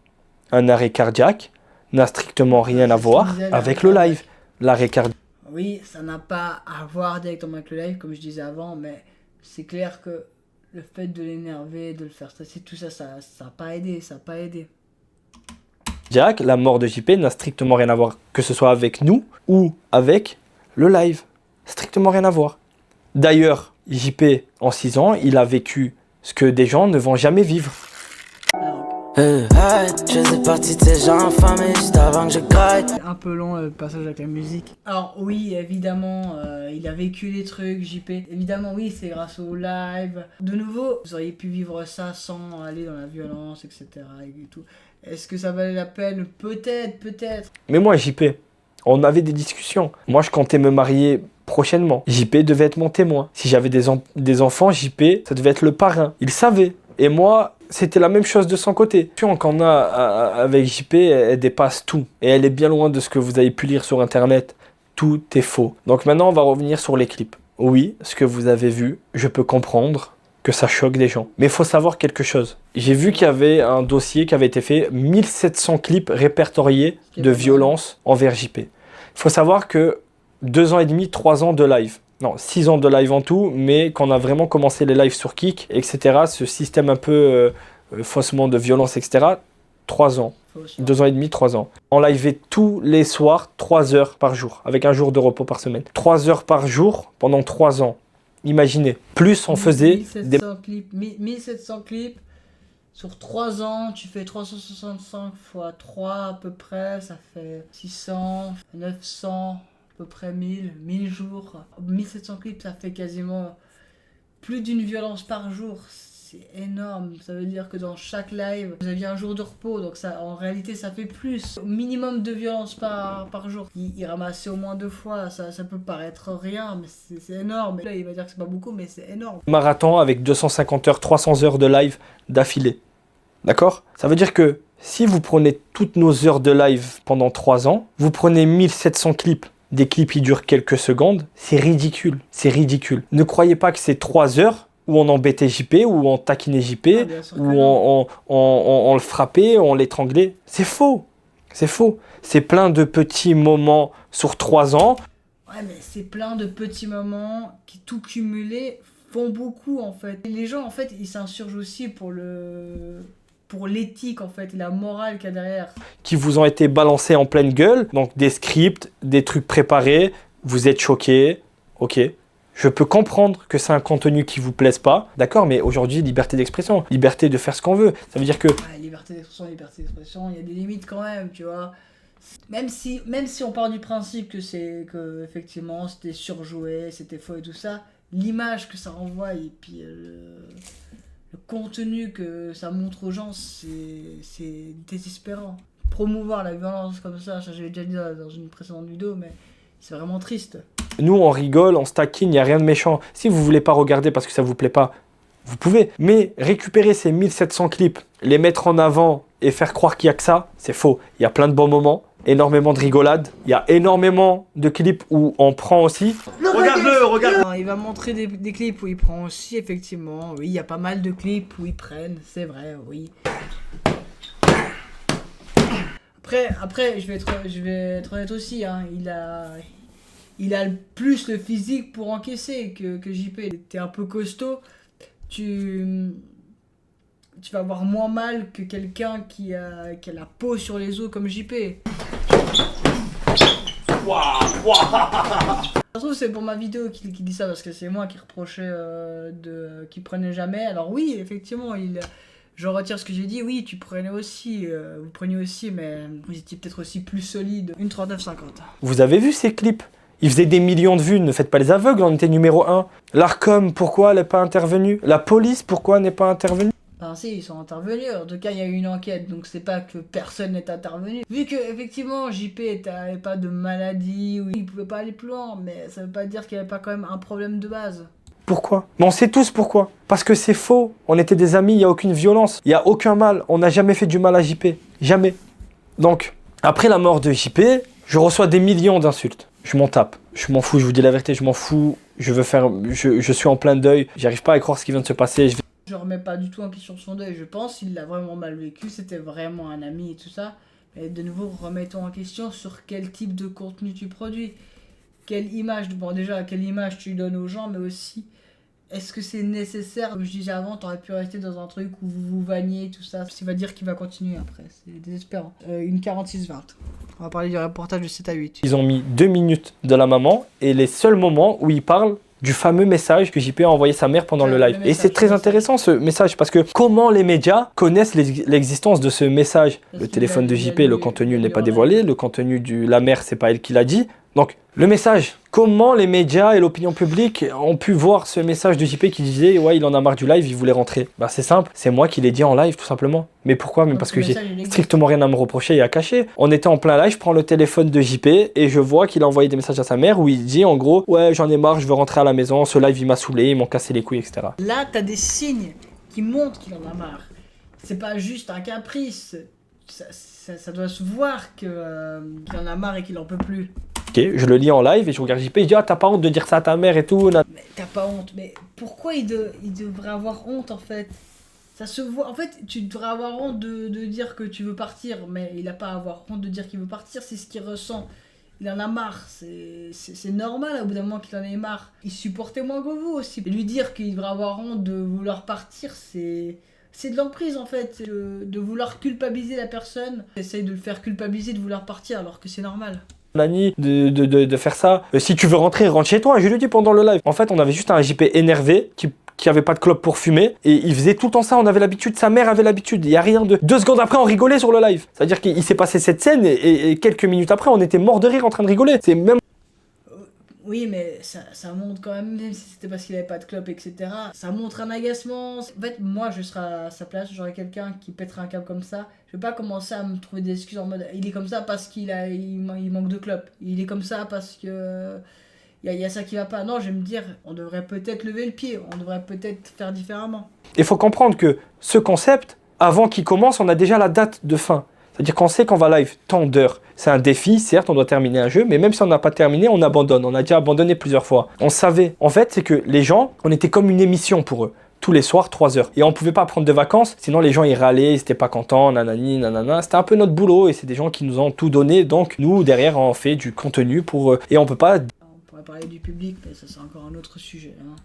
[SPEAKER 2] Un arrêt cardiaque n'a strictement rien à voir avec le live. L'arrêt cardiaque.
[SPEAKER 1] Oui, ça n'a pas à voir directement avec le live, comme je disais avant, mais... c'est clair que le fait de l'énerver, de le faire stresser, tout ça, ça n'a pas aidé, ça n'a pas aidé.
[SPEAKER 2] Jack, la mort de JP n'a strictement rien à voir, que ce soit avec nous ou avec le live. Strictement rien à voir. D'ailleurs, JP, en 6 ans, il a vécu ce que des gens ne vont jamais vivre.
[SPEAKER 9] Je faisais partie de ces gens infamés juste avant que je gratte.
[SPEAKER 1] C'est un peu long le passage avec la musique. Alors oui, évidemment, il a vécu des trucs, JP. Évidemment, oui, c'est grâce au live. De nouveau, vous auriez pu vivre ça sans aller dans la violence, etc. Et tout. Est-ce que ça valait la peine? Peut-être, peut-être.
[SPEAKER 2] Mais moi, JP, on avait des discussions. Moi, je comptais me marier prochainement. JP devait être mon témoin. Si j'avais des enfants, JP, ça devait être le parrain. Il savait. Et moi, c'était la même chose de son côté. La discussion qu'on a avec JP, elle dépasse tout. Et elle est bien loin de ce que vous avez pu lire sur Internet. Tout est faux. Donc maintenant, on va revenir sur les clips. Oui, ce que vous avez vu, je peux comprendre que ça choque des gens. Mais il faut savoir quelque chose. J'ai vu qu'il y avait un dossier qui avait été fait, 1700 clips répertoriés de violence envers JP. Il faut savoir que 2 ans et demi, 3 ans de live. Non, 6 ans de live en tout, mais quand on a vraiment commencé les lives sur Kik, etc., ce système un peu faussement de violence, etc., 3 ans. 2 ans et demi, 3 ans. On liveait tous les soirs, 3 heures par jour, avec un jour de repos par semaine. 3 heures par jour pendant 3 ans. Imaginez. Plus on faisait...
[SPEAKER 1] 1700 clips sur 3 ans, tu fais 365 fois 3 à peu près, ça fait 600, 900... à peu près 1000 jours, 1700 clips, ça fait quasiment plus d'une violence par jour. c'est énorme. Ça veut dire que dans chaque live, vous aviez un jour de repos, donc ça, en réalité, ça fait plus. Au minimum de violence par jour. Il ramassait au moins 2 fois, ça peut paraître rien, mais c'est énorme. Là, il va dire que c'est pas beaucoup, mais c'est énorme.
[SPEAKER 2] Marathon avec 250 heures, 300 heures de live d'affilée. D'accord? Ça veut dire que si vous prenez toutes nos heures de live pendant 3 ans, vous prenez 1700 clips, des clips qui durent quelques secondes, c'est ridicule, c'est ridicule. Ne croyez pas que c'est 3 heures où on embêtait JP, où on taquinait JP, où on le frappait, on l'étranglait. C'est faux, c'est faux. C'est plein de petits moments sur 3 ans.
[SPEAKER 1] Ouais, mais c'est plein de petits moments qui, tout cumulés, font beaucoup, en fait. Et les gens, en fait, ils s'insurgent aussi pour l'éthique, en fait, et la morale qu'il y a derrière.
[SPEAKER 2] Qui vous ont été balancés en pleine gueule, donc des scripts, des trucs préparés, vous êtes choqués, ok. Je peux comprendre que c'est un contenu qui vous plaise pas, d'accord, mais aujourd'hui, liberté d'expression, liberté de faire ce qu'on veut. Ça veut dire que...
[SPEAKER 1] Ouais, liberté d'expression, il y a des limites quand même, tu vois. Même si on part du principe que effectivement c'était surjoué, c'était faux et tout ça, l'image que ça renvoie et puis le contenu que ça montre aux gens, c'est désespérant. Promouvoir la violence comme ça j'avais déjà dit dans une précédente vidéo, mais c'est vraiment triste.
[SPEAKER 2] Nous, on rigole, on se taquine, il n'y a rien de méchant. Si vous voulez pas regarder parce que ça vous plaît pas, vous pouvez. Mais récupérer ces 1700 clips, les mettre en avant et faire croire qu'il n'y a que ça, c'est faux. Il y a plein de bons moments, énormément de rigolades, il y a énormément de clips où on prend aussi.
[SPEAKER 8] Regarde-le, regarde.
[SPEAKER 1] Il va montrer des clips où il prend aussi, effectivement. Oui, il y a pas mal de clips où ils prennent, c'est vrai, oui. Après, je vais être honnête aussi, hein, il a plus le physique pour encaisser que JP. T'es un peu costaud, tu vas avoir moins mal que quelqu'un qui a la peau sur les os comme JP. Ça se trouve c'est pour ma vidéo qu'il dit ça, parce que c'est moi qui reprochais qu'il prenait jamais. Alors oui, effectivement, je retire ce que j'ai dit. Oui, tu prenais aussi, vous preniez aussi, mais vous étiez peut-être aussi plus solide. Une 39,50.
[SPEAKER 2] Vous avez vu ces clips? Ils faisaient des millions de vues, ne faites pas les aveugles, on était numéro 1. L'Arcom, pourquoi elle n'est pas intervenue? La police, pourquoi elle n'est pas intervenue?
[SPEAKER 1] Enfin si, ils sont intervenus, en tout cas il y a eu une enquête, donc c'est pas que personne n'est intervenu. Vu que effectivement JP n'avait pas de maladie, ou il pouvait pas aller plus loin, mais ça veut pas dire qu'il n'y avait pas quand même un problème de base.
[SPEAKER 2] Pourquoi? Mais on sait tous pourquoi. Parce que c'est faux, on était des amis, il n'y a aucune violence, il n'y a aucun mal, on n'a jamais fait du mal à JP, jamais. Donc, après la mort de JP, je reçois des millions d'insultes. Je m'en tape, je m'en fous, je vous dis la vérité, je m'en fous, je suis en plein deuil, j'arrive pas à croire ce qui vient de se passer.
[SPEAKER 1] Je remets pas du tout en question son deuil, je pense qu'il l'a vraiment mal vécu, c'était vraiment un ami et tout ça. Mais de nouveau, remettons en question sur quel type de contenu tu produis. Quelle image, bon déjà, quelle image tu donnes aux gens, mais aussi, est-ce que c'est nécessaire? Comme je disais avant, t'aurais pu rester dans un truc où vous vous vanniez, tout ça. Ça va dire qu'il va continuer après, c'est désespérant. Une 46-20. On va parler du reportage de 7 à 8.
[SPEAKER 2] Ils ont mis 2 minutes de la maman et les seuls moments où ils parlent du fameux message que JP a envoyé sa mère pendant le live. Et c'est très intéressant ce message, parce que comment les médias connaissent l'existence de ce message? Le téléphone de JP, le contenu n'est pas dévoilé, le contenu de la mère, c'est pas elle qui l'a dit. Donc, le message, comment les médias et l'opinion publique ont pu voir ce message de JP qui disait « Ouais, il en a marre du live, il voulait rentrer ». Bah c'est simple, c'est moi qui l'ai dit en live tout simplement. Mais pourquoi? Mais parce que j'ai strictement rien à me reprocher et à cacher. On était en plein live, je prends le téléphone de JP et je vois qu'il a envoyé des messages à sa mère où il dit en gros « Ouais, j'en ai marre, je veux rentrer à la maison, ce live il m'a saoulé, ils m'ont cassé les couilles, etc. »
[SPEAKER 1] Là, t'as des signes qui montrent qu'il en a marre. C'est pas juste un caprice. Ça doit se voir qu'il en a marre et qu'il en peut plus.
[SPEAKER 2] Ok, je le lis en live et je regarde JP et je dis « Ah, t'as pas honte de dire ça à ta mère et tout ?»
[SPEAKER 1] Mais t'as pas honte, mais pourquoi il devrait avoir honte en fait? Ça se voit, en fait, tu devrais avoir honte de dire que tu veux partir, mais il a pas à avoir honte de dire qu'il veut partir, c'est ce qu'il ressent. Il en a marre, c'est normal au bout d'un moment qu'il en ait marre. Il supportait moins que vous aussi. Et lui dire qu'il devrait avoir honte de vouloir partir, c'est de l'emprise en fait, de vouloir culpabiliser la personne. Essaye de le faire culpabiliser de vouloir partir alors que c'est normal.
[SPEAKER 2] De faire ça. Si tu veux rentrer, rentre chez toi, je lui dis pendant le live. En fait, on avait juste un JP énervé qui avait pas de clope pour fumer et il faisait tout le temps ça, on avait l'habitude, sa mère avait l'habitude. Il y a rien de 2 secondes après on rigolait sur le live. C'est-à-dire qu'il s'est passé cette scène et quelques minutes après on était mort de rire en train de rigoler. C'est même
[SPEAKER 1] Oui, mais ça montre quand même si c'était parce qu'il avait pas de clope, etc. Ça montre un agacement. En fait, moi, je serais à sa place, j'aurais quelqu'un qui pèterait un câble comme ça. Je vais pas commencer à me trouver des excuses en mode il est comme ça parce il manque de clope. Il est comme ça parce que il y a ça qui va pas. Non, je vais me dire, on devrait peut-être lever le pied, on devrait peut-être faire différemment.
[SPEAKER 2] Il faut comprendre que ce concept, avant qu'il commence, on a déjà la date de fin. C'est-à-dire qu'on sait qu'on va live tant d'heures. C'est un défi, certes, on doit terminer un jeu, mais même si on n'a pas terminé, on abandonne. On a déjà abandonné plusieurs fois. On savait. En fait, c'est que les gens, on était comme une émission pour eux. Tous les soirs, 3 heures. Et on pouvait pas prendre de vacances, sinon les gens ils râlaient, ils étaient pas contents, nanani, nanana. C'était un peu notre boulot et c'est des gens qui nous ont tout donné. Donc nous, derrière, on fait du contenu pour eux. Et on peut pas...
[SPEAKER 1] On pourrait parler du public, mais ça c'est encore un autre sujet. Hein.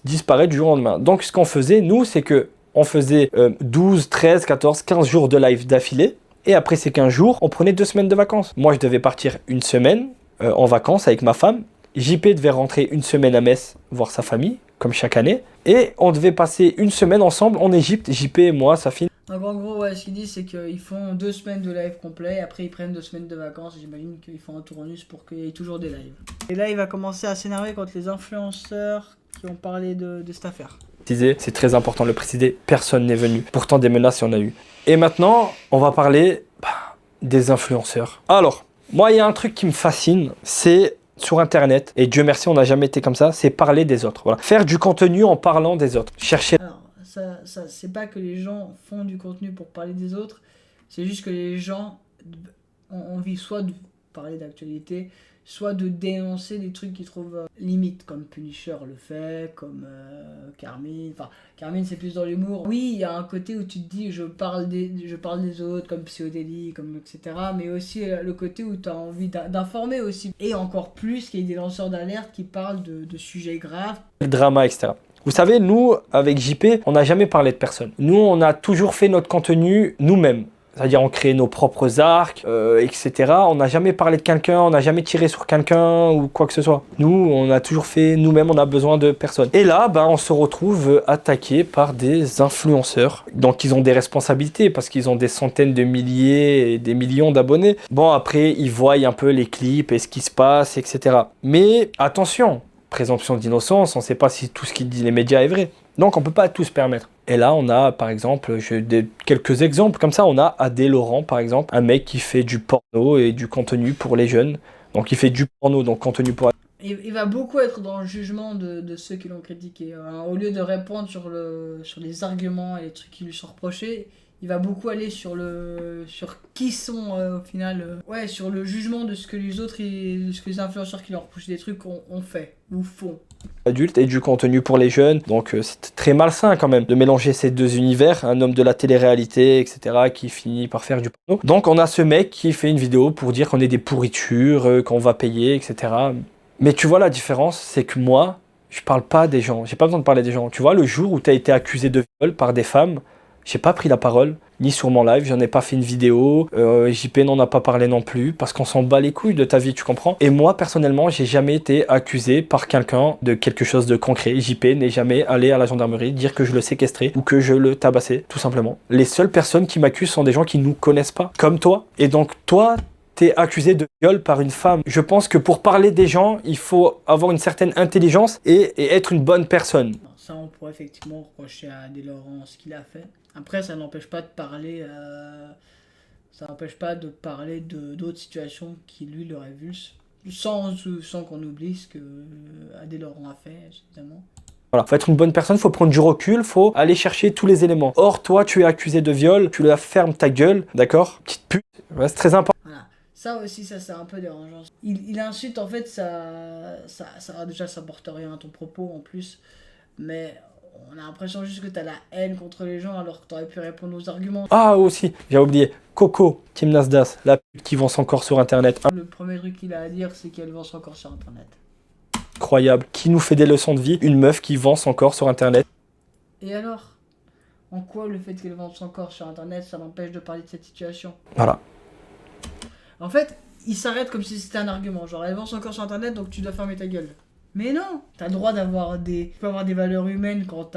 [SPEAKER 2] Disparaître du jour au lendemain. Donc ce qu'on faisait, nous, c'est que on faisait 12, 13, 14, 15 jours de live d'affilée. Et après ces 15 jours, on prenait 2 semaines de vacances. Moi, je devais partir une semaine en vacances avec ma femme. JP devait rentrer une semaine à Metz, voir sa famille, comme chaque année. Et on devait passer une semaine ensemble en Égypte, JP et moi, sa fille.
[SPEAKER 1] Donc en gros, ouais, ce qu'ils disent, c'est qu'ils font 2 semaines de live complet, après ils prennent 2 semaines de vacances, et j'imagine qu'ils font un tournus pour qu'il y ait toujours des lives. Et là, il va commencer à s'énerver contre les influenceurs qui ont parlé de cette affaire.
[SPEAKER 2] C'est très important de le préciser, personne n'est venu. Pourtant, des menaces, il y en a eu. Et maintenant, on va parler des influenceurs. Alors, moi, il y a un truc qui me fascine, c'est sur Internet, et Dieu merci, on n'a jamais été comme ça, c'est parler des autres. Voilà. Faire du contenu en parlant des autres. Chercher...
[SPEAKER 1] Alors, ça c'est pas que les gens font du contenu pour parler des autres, c'est juste que les gens ont envie soit de parler d'actualité, soit de dénoncer des trucs qu'ils trouvent limites, comme Punisher le fait, comme Carmine. Enfin, Carmine c'est plus dans l'humour. Oui, il y a un côté où tu te dis je parle des autres, comme Psyodélie, comme etc. Mais aussi le côté où tu as envie d'informer aussi. Et encore plus qu'il y ait des lanceurs d'alerte qui parlent de sujets graves.
[SPEAKER 2] Le drama, etc. Vous savez, nous, avec JP, on n'a jamais parlé de personne. Nous, on a toujours fait notre contenu nous-mêmes. C'est-à-dire on crée nos propres arcs, etc. On n'a jamais parlé de quelqu'un, on n'a jamais tiré sur quelqu'un ou quoi que ce soit. Nous, on a toujours fait nous-mêmes, on a besoin de personne. Et là, on se retrouve attaqué par des influenceurs. Donc ils ont des responsabilités parce qu'ils ont des centaines de milliers et des millions d'abonnés. Bon, après, ils voient un peu les clips et ce qui se passe, etc. Mais attention, présomption d'innocence, on ne sait pas si tout ce qu'ils disent les médias est vrai. Donc on ne peut pas tout se permettre. Et là, on a, par exemple, quelques exemples comme ça. On a Adé Laurent, par exemple, un mec qui fait du porno et du contenu pour les jeunes. Donc il fait du porno, donc contenu pour...
[SPEAKER 1] Il va beaucoup être dans le jugement de ceux qui l'ont critiqué. Au lieu de répondre sur les arguments et les trucs qui lui sont reprochés, il va beaucoup aller sur qui sont au final... sur le jugement de ce que les autres, de ce que les influenceurs qui leur reprochent des trucs ont fait ou font.
[SPEAKER 2] Adultes et du contenu pour les jeunes, donc c'est très malsain quand même de mélanger ces deux univers, un homme de la télé-réalité, etc., qui finit par faire du porno. Donc on a ce mec qui fait une vidéo pour dire qu'on est des pourritures, qu'on va payer, etc. Mais tu vois la différence, c'est que moi, je parle pas des gens, j'ai pas besoin de parler des gens. Tu vois, le jour où tu as été accusé de viol par des femmes, j'ai pas pris la parole, ni sur mon live, j'en ai pas fait une vidéo, JP n'en a pas parlé non plus, parce qu'on s'en bat les couilles de ta vie, tu comprends? Et moi, personnellement, j'ai jamais été accusé par quelqu'un de quelque chose de concret. JP n'est jamais allé à la gendarmerie dire que je le séquestrais ou que je le tabassais, tout simplement. Les seules personnes qui m'accusent sont des gens qui nous connaissent pas, comme toi. Et donc, toi, t'es accusé de viol par une femme. Je pense que pour parler des gens, il faut avoir une certaine intelligence et être une bonne personne.
[SPEAKER 1] Ça, on pourrait effectivement reprocher à Adé Laurent ce qu'il a fait. Après, ça n'empêche pas de parler, d'autres situations qui lui le révulsent, sans qu'on oublie ce que Adé Laurent a fait, évidemment.
[SPEAKER 2] Voilà, faut être une bonne personne, faut prendre du recul, faut aller chercher tous les éléments. Or, toi, tu es accusé de viol, tu la fermes ta gueule, d'accord? Petite pute, ouais, c'est très important.
[SPEAKER 1] Voilà. Ça aussi, ça c'est un peu dérangeant. Il insulte, en fait, déjà, ça porte rien à ton propos, en plus, mais... On a l'impression juste que t'as la haine contre les gens alors que t'aurais pu répondre aux arguments.
[SPEAKER 2] Ah aussi, j'ai oublié. Coco, Team Nasdaq, la pute qui vend son corps sur internet.
[SPEAKER 1] Le premier truc qu'il a à dire, c'est qu'elle vend son corps sur internet.
[SPEAKER 2] Incroyable. Qui nous fait des leçons de vie? Une meuf qui vend son corps sur internet.
[SPEAKER 1] Et alors? En quoi le fait qu'elle vende son corps sur internet, ça l'empêche de parler de cette situation?
[SPEAKER 2] Voilà.
[SPEAKER 1] En fait, il s'arrête comme si c'était un argument. Genre, elle vend son corps sur internet, donc tu dois fermer ta gueule. Mais non, t'as le droit d'avoir des valeurs humaines quant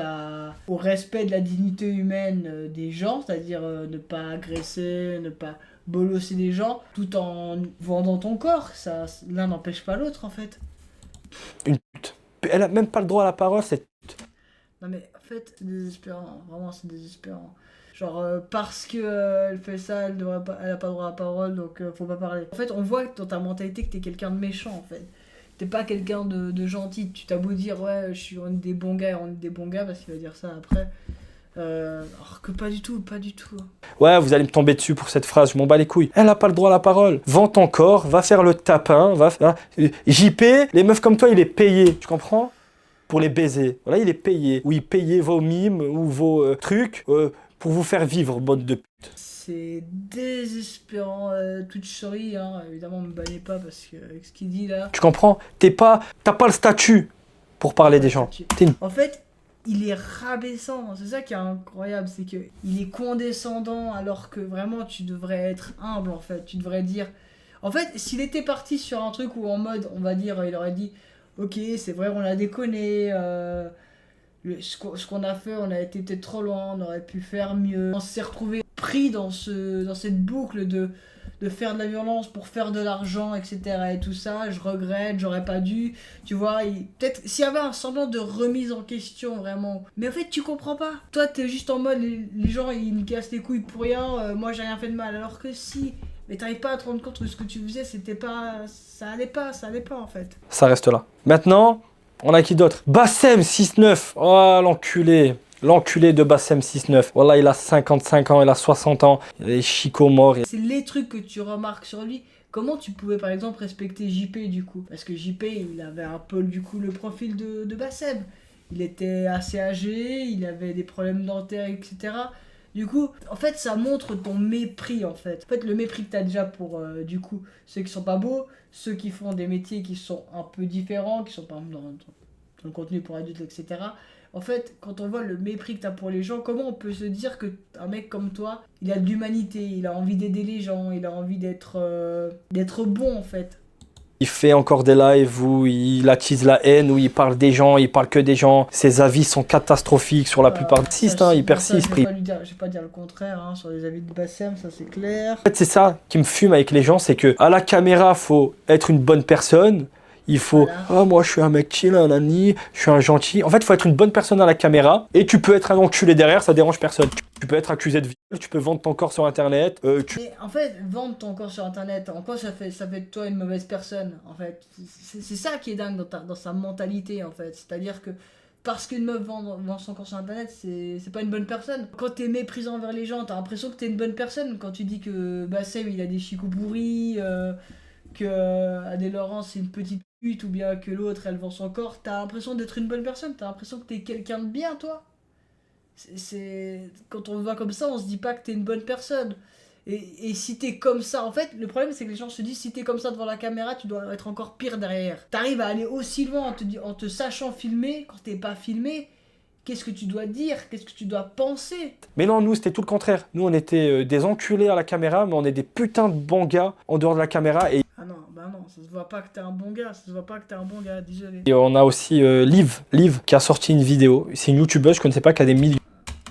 [SPEAKER 1] au respect de la dignité humaine des gens, c'est-à-dire ne pas agresser, ne pas bolosser des gens, tout en vendant ton corps. Ça, l'un n'empêche pas l'autre en fait.
[SPEAKER 2] Une pute. Elle a même pas le droit à la parole, cette pute.
[SPEAKER 1] Non mais en fait, c'est désespérant. Vraiment, c'est désespérant. Genre, parce que elle fait ça, elle a pas droit à la parole, donc faut pas parler. En fait, on voit dans ta mentalité que t'es quelqu'un de méchant, en fait. T'es pas quelqu'un de gentil. Tu t'as beau dire, ouais, on est des bons gars, parce qu'il va dire ça après. Alors que pas du tout.
[SPEAKER 2] Ouais, vous allez me tomber dessus pour cette phrase, je m'en bats les couilles. Elle a pas le droit à la parole. Vends ton corps, va faire le tapin, JP, les meufs comme toi, il est payé, tu comprends? Pour les baiser. Voilà, il est payé. Oui, payez vos mimes ou vos trucs pour vous faire vivre, bande de pute.
[SPEAKER 1] C'est désespérant. Twitch sorry, hein. Évidemment, me bannez pas parce que avec ce qu'il dit là.
[SPEAKER 2] Tu comprends? T'as pas le statut pour parler des gens.
[SPEAKER 1] En fait, il est rabaissant, c'est ça qui est incroyable, c'est que il est condescendant alors que vraiment tu devrais être humble en fait, tu devrais dire... En fait, s'il était parti sur un truc où en mode, on va dire, il aurait dit « Ok, c'est vrai, on a déconné, ce qu'on a fait, on a été peut-être trop loin, on aurait pu faire mieux. » On s'est retrouvé pris dans cette boucle de faire de la violence pour faire de l'argent, etc. et tout ça, je regrette, j'aurais pas dû, tu vois, peut-être s'il y avait un semblant de remise en question, vraiment. Mais en fait, tu comprends pas. Toi, t'es juste en mode, les gens, ils me cassent les couilles pour rien, moi, j'ai rien fait de mal. Alors que si, mais t'arrives pas à te rendre compte que ce que tu faisais, ça allait pas, en fait.
[SPEAKER 2] Ça reste là. Maintenant, on a qui d'autre? Bassem 6-9. Oh, l'enculé. L'enculé de Bassem 6-9. Voilà, il a 55 ans, il a 60 ans. Il est Chico mort.
[SPEAKER 1] C'est les trucs que tu remarques sur lui. Comment tu pouvais par exemple respecter JP du coup? Parce que JP, il avait un peu du coup le profil de Bassem. Il était assez âgé, il avait des problèmes dentaires, etc. Du coup, en fait, ça montre ton mépris en fait. En fait, le mépris que t'as déjà pour du coup ceux qui sont pas beaux, ceux qui font des métiers qui sont un peu différents, qui sont par exemple dans le contenu pour adultes, etc. En fait, quand on voit le mépris que t'as pour les gens, comment on peut se dire qu'un mec comme toi, il a de l'humanité, il a envie d'aider les gens, il a envie d'être bon en fait.
[SPEAKER 2] Il fait encore des lives où il attise la haine, où il parle des gens, il parle que des gens. Ses avis sont catastrophiques sur la plupart. Il persiste.
[SPEAKER 1] Je vais pas dire le contraire sur les avis de Bassem, ça c'est clair.
[SPEAKER 2] En fait, c'est ça qui me fume avec les gens, c'est que à la caméra, faut être une bonne personne. Il faut, voilà. Moi je suis un mec chill, un ami, je suis un gentil. En fait, il faut être une bonne personne à la caméra et tu peux être un enculé derrière, ça dérange personne. Tu peux être accusé de viol, tu peux vendre ton corps sur internet.
[SPEAKER 1] Mais en fait, vendre ton corps sur internet, en quoi ça fait de toi une mauvaise personne en fait? C'est ça qui est dingue dans sa mentalité en fait. C'est-à-dire que parce qu'une meuf vend son corps sur internet, c'est pas une bonne personne. Quand t'es méprisant envers les gens, t'as l'impression que t'es une bonne personne. Quand tu dis que Bassem il a des chicots pourris, que Adèle Laurent c'est une petite pute ou bien que l'autre elle vend son corps, t'as l'impression d'être une bonne personne, t'as l'impression que t'es quelqu'un de bien toi. Quand on te voit comme ça, on se dit pas que t'es une bonne personne. Et si t'es comme ça, en fait, le problème c'est que les gens se disent si t'es comme ça devant la caméra, tu dois être encore pire derrière. T'arrives à aller aussi loin en te sachant filmer, quand t'es pas filmé, qu'est-ce que tu dois dire, qu'est-ce que tu dois penser.
[SPEAKER 2] Mais non, nous c'était tout le contraire. Nous on était des enculés à la caméra, mais on est des putains de bons gars en dehors de la caméra. Et...
[SPEAKER 1] Ah non, bah non, ça se voit pas que t'es un bon gars, désolé.
[SPEAKER 2] Et on a aussi Liv qui a sorti une vidéo. C'est une youtubeuse, je connaissais pas, qui a des millions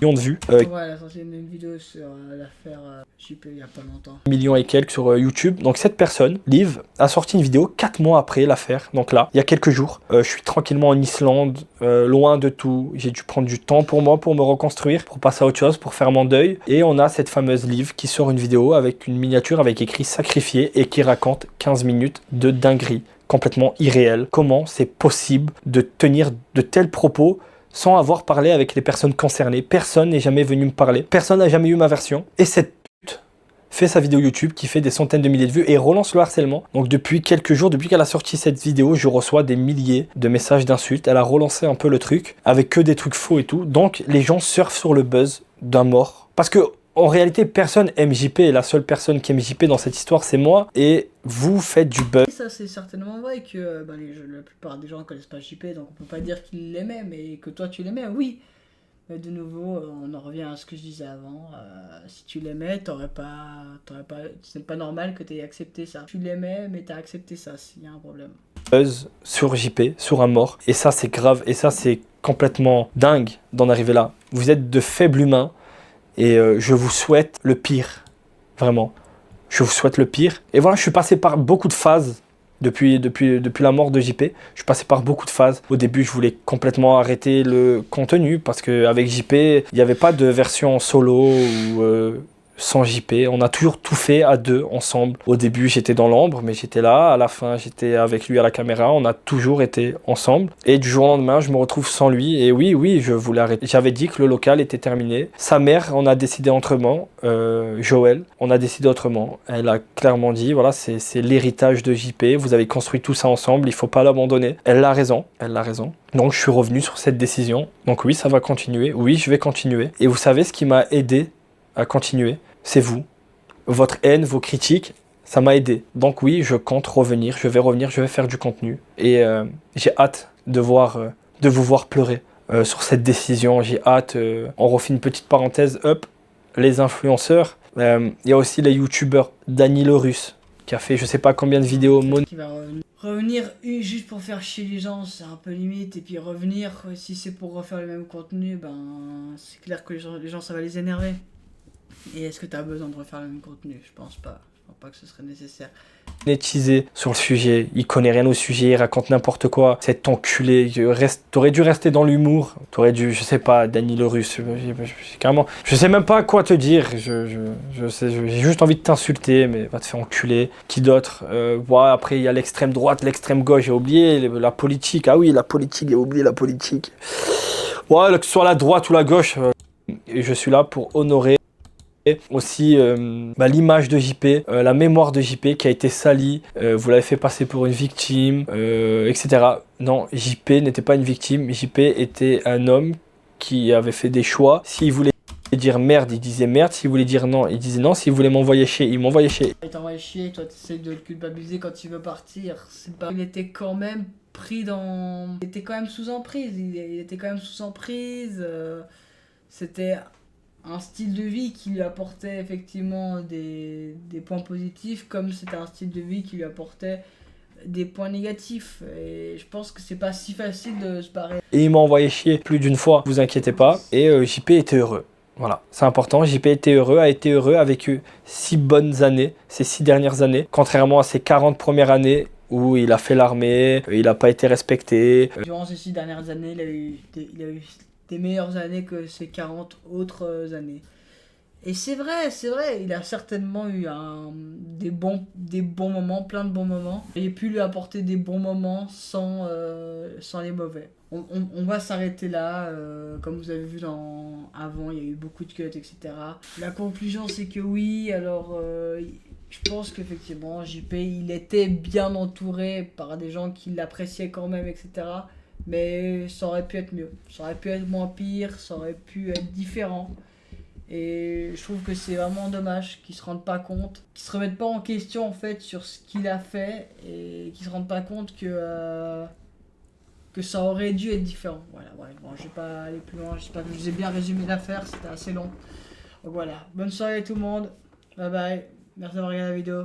[SPEAKER 2] de vues.
[SPEAKER 1] Ouais, elle a sorti une vidéo sur l'affaire JP il y a pas longtemps.
[SPEAKER 2] Millions et quelques sur YouTube. Donc cette personne, Liv, a sorti une vidéo 4 mois après l'affaire. Donc là, il y a quelques jours, je suis tranquillement en Islande, loin de tout. J'ai dû prendre du temps pour moi, pour me reconstruire, pour passer à autre chose, pour faire mon deuil. Et on a cette fameuse Liv qui sort une vidéo avec une miniature avec écrit sacrifié et qui raconte 15 minutes de dinguerie complètement irréelle. Comment c'est possible de tenir de tels propos sans avoir parlé avec les personnes concernées? Personne n'est jamais venu me parler. Personne n'a jamais eu ma version. Et cette pute fait sa vidéo YouTube qui fait des centaines de milliers de vues et relance le harcèlement. Donc depuis quelques jours, depuis qu'elle a sorti cette vidéo, je reçois des milliers de messages d'insultes. Elle a relancé un peu le truc avec que des trucs faux et tout. Donc les gens surfent sur le buzz d'un mort. Parce que en réalité, personne aime JP. La seule personne qui aime JP dans cette histoire, c'est moi. Et vous faites du buzz.
[SPEAKER 1] Ça, c'est certainement vrai que la plupart des gens ne connaissent pas JP, donc on peut pas dire qu'ils l'aimaient, mais que toi tu l'aimais, oui. Mais de nouveau, on en revient à ce que je disais avant. Si tu l'aimais, c'est pas normal que tu aies accepté ça. Tu l'aimais, mais tu as accepté ça, s'il y a un problème.
[SPEAKER 2] Buzz sur JP, sur un mort. Et ça, c'est grave. Et ça, c'est complètement dingue d'en arriver là. Vous êtes de faibles humains. Et je vous souhaite le pire, vraiment. Je vous souhaite le pire. Et voilà, je suis passé par beaucoup de phases Depuis la mort de JP, je suis passé par beaucoup de phases. Au début, je voulais complètement arrêter le contenu parce qu'avec JP, il n'y avait pas de version solo ou sans JP. On a toujours tout fait à deux, ensemble. Au début, j'étais dans l'ombre, mais j'étais là. À la fin, j'étais avec lui à la caméra. On a toujours été ensemble. Et du jour au lendemain, je me retrouve sans lui. Et oui, je voulais arrêter. J'avais dit que le local était terminé. Sa mère, on a décidé autrement. Joël, on a décidé autrement. Elle a clairement dit, voilà, c'est l'héritage de JP. Vous avez construit tout ça ensemble. Il ne faut pas l'abandonner. Elle a raison. Donc, je suis revenu sur cette décision. Donc oui, ça va continuer. Oui, je vais continuer. Et vous savez ce qui m'a aidé à continuer? C'est vous. Votre haine, vos critiques, ça m'a aidé. Donc oui, je compte revenir, je vais faire du contenu. Et j'ai hâte de vous voir pleurer sur cette décision. J'ai hâte, on refait une petite parenthèse, les influenceurs. Il y a aussi les youtubeurs, Dany le Russe, qui a fait je sais pas combien de vidéos.
[SPEAKER 1] Qui va revenir juste pour faire chier les gens, c'est un peu limite. Et puis revenir, si c'est pour refaire le même contenu, ben c'est clair que les gens ça va les énerver. Et est-ce que tu as besoin de refaire le même contenu? Je pense pas. Je pense pas que ce serait nécessaire.
[SPEAKER 2] Monétisé sur le sujet, il connaît rien au sujet, il raconte n'importe quoi. Cet enculé, t'aurais dû rester dans l'humour. T'aurais dû, je sais pas, Dany le Russe. Carrément, je sais même pas quoi te dire. J'ai juste envie de t'insulter, mais va te faire enculer. Qui d'autre? Après, il y a l'extrême droite, l'extrême gauche. J'ai oublié la politique. Ah oui, la politique, j'ai oublié la politique. Ouais, que ce soit la droite ou la gauche. Et je suis là pour honorer aussi l'image de JP, la mémoire de JP qui a été salie, vous l'avez fait passer pour une victime, etc. Non, JP n'était pas une victime, JP était un homme qui avait fait des choix. S'il voulait dire merde, il disait merde. S'il voulait dire non, il disait non. S'il voulait m'envoyer chier, il m'envoyait chier.
[SPEAKER 1] Il t'envoie chier, toi tu essaies de le culpabiliser quand il veut partir. C'est pas... Il était quand même pris dans... Il était quand même sous emprise, c'était un style de vie qui lui apportait effectivement des points positifs, comme c'était un style de vie qui lui apportait des points négatifs. Et je pense que c'est pas si facile de se barrer.
[SPEAKER 2] Et il m'a envoyé chier plus d'une fois, vous inquiétez pas. Et JP était heureux. Voilà, c'est important. JP a été heureux avec 6 bonnes années, ces 6 dernières années, contrairement à ses 40 premières années où il a fait l'armée, il n'a pas été respecté.
[SPEAKER 1] Durant ces 6 dernières années, il a eu des meilleures années que ces 40 autres années. Et c'est vrai, il a certainement eu des bons moments, plein de bons moments. Il a pu lui apporter des bons moments sans les mauvais. On va s'arrêter là, comme vous avez vu avant, il y a eu beaucoup de cuts, etc. La conclusion c'est que oui, alors je pense qu'effectivement JP il était bien entouré par des gens qui l'appréciaient quand même, etc. Mais ça aurait pu être mieux, ça aurait pu être moins pire, ça aurait pu être différent. Et je trouve que c'est vraiment dommage qu'ils se rendent pas compte, qu'ils se remettent pas en question en fait sur ce qu'il a fait et qu'ils se rendent pas compte que ça aurait dû être différent. Voilà, ouais, bon, je vais pas aller plus loin, j'espère que je vous ai bien résumé l'affaire, c'était assez long. Donc voilà, bonne soirée tout le monde, bye bye, merci d'avoir regardé la vidéo.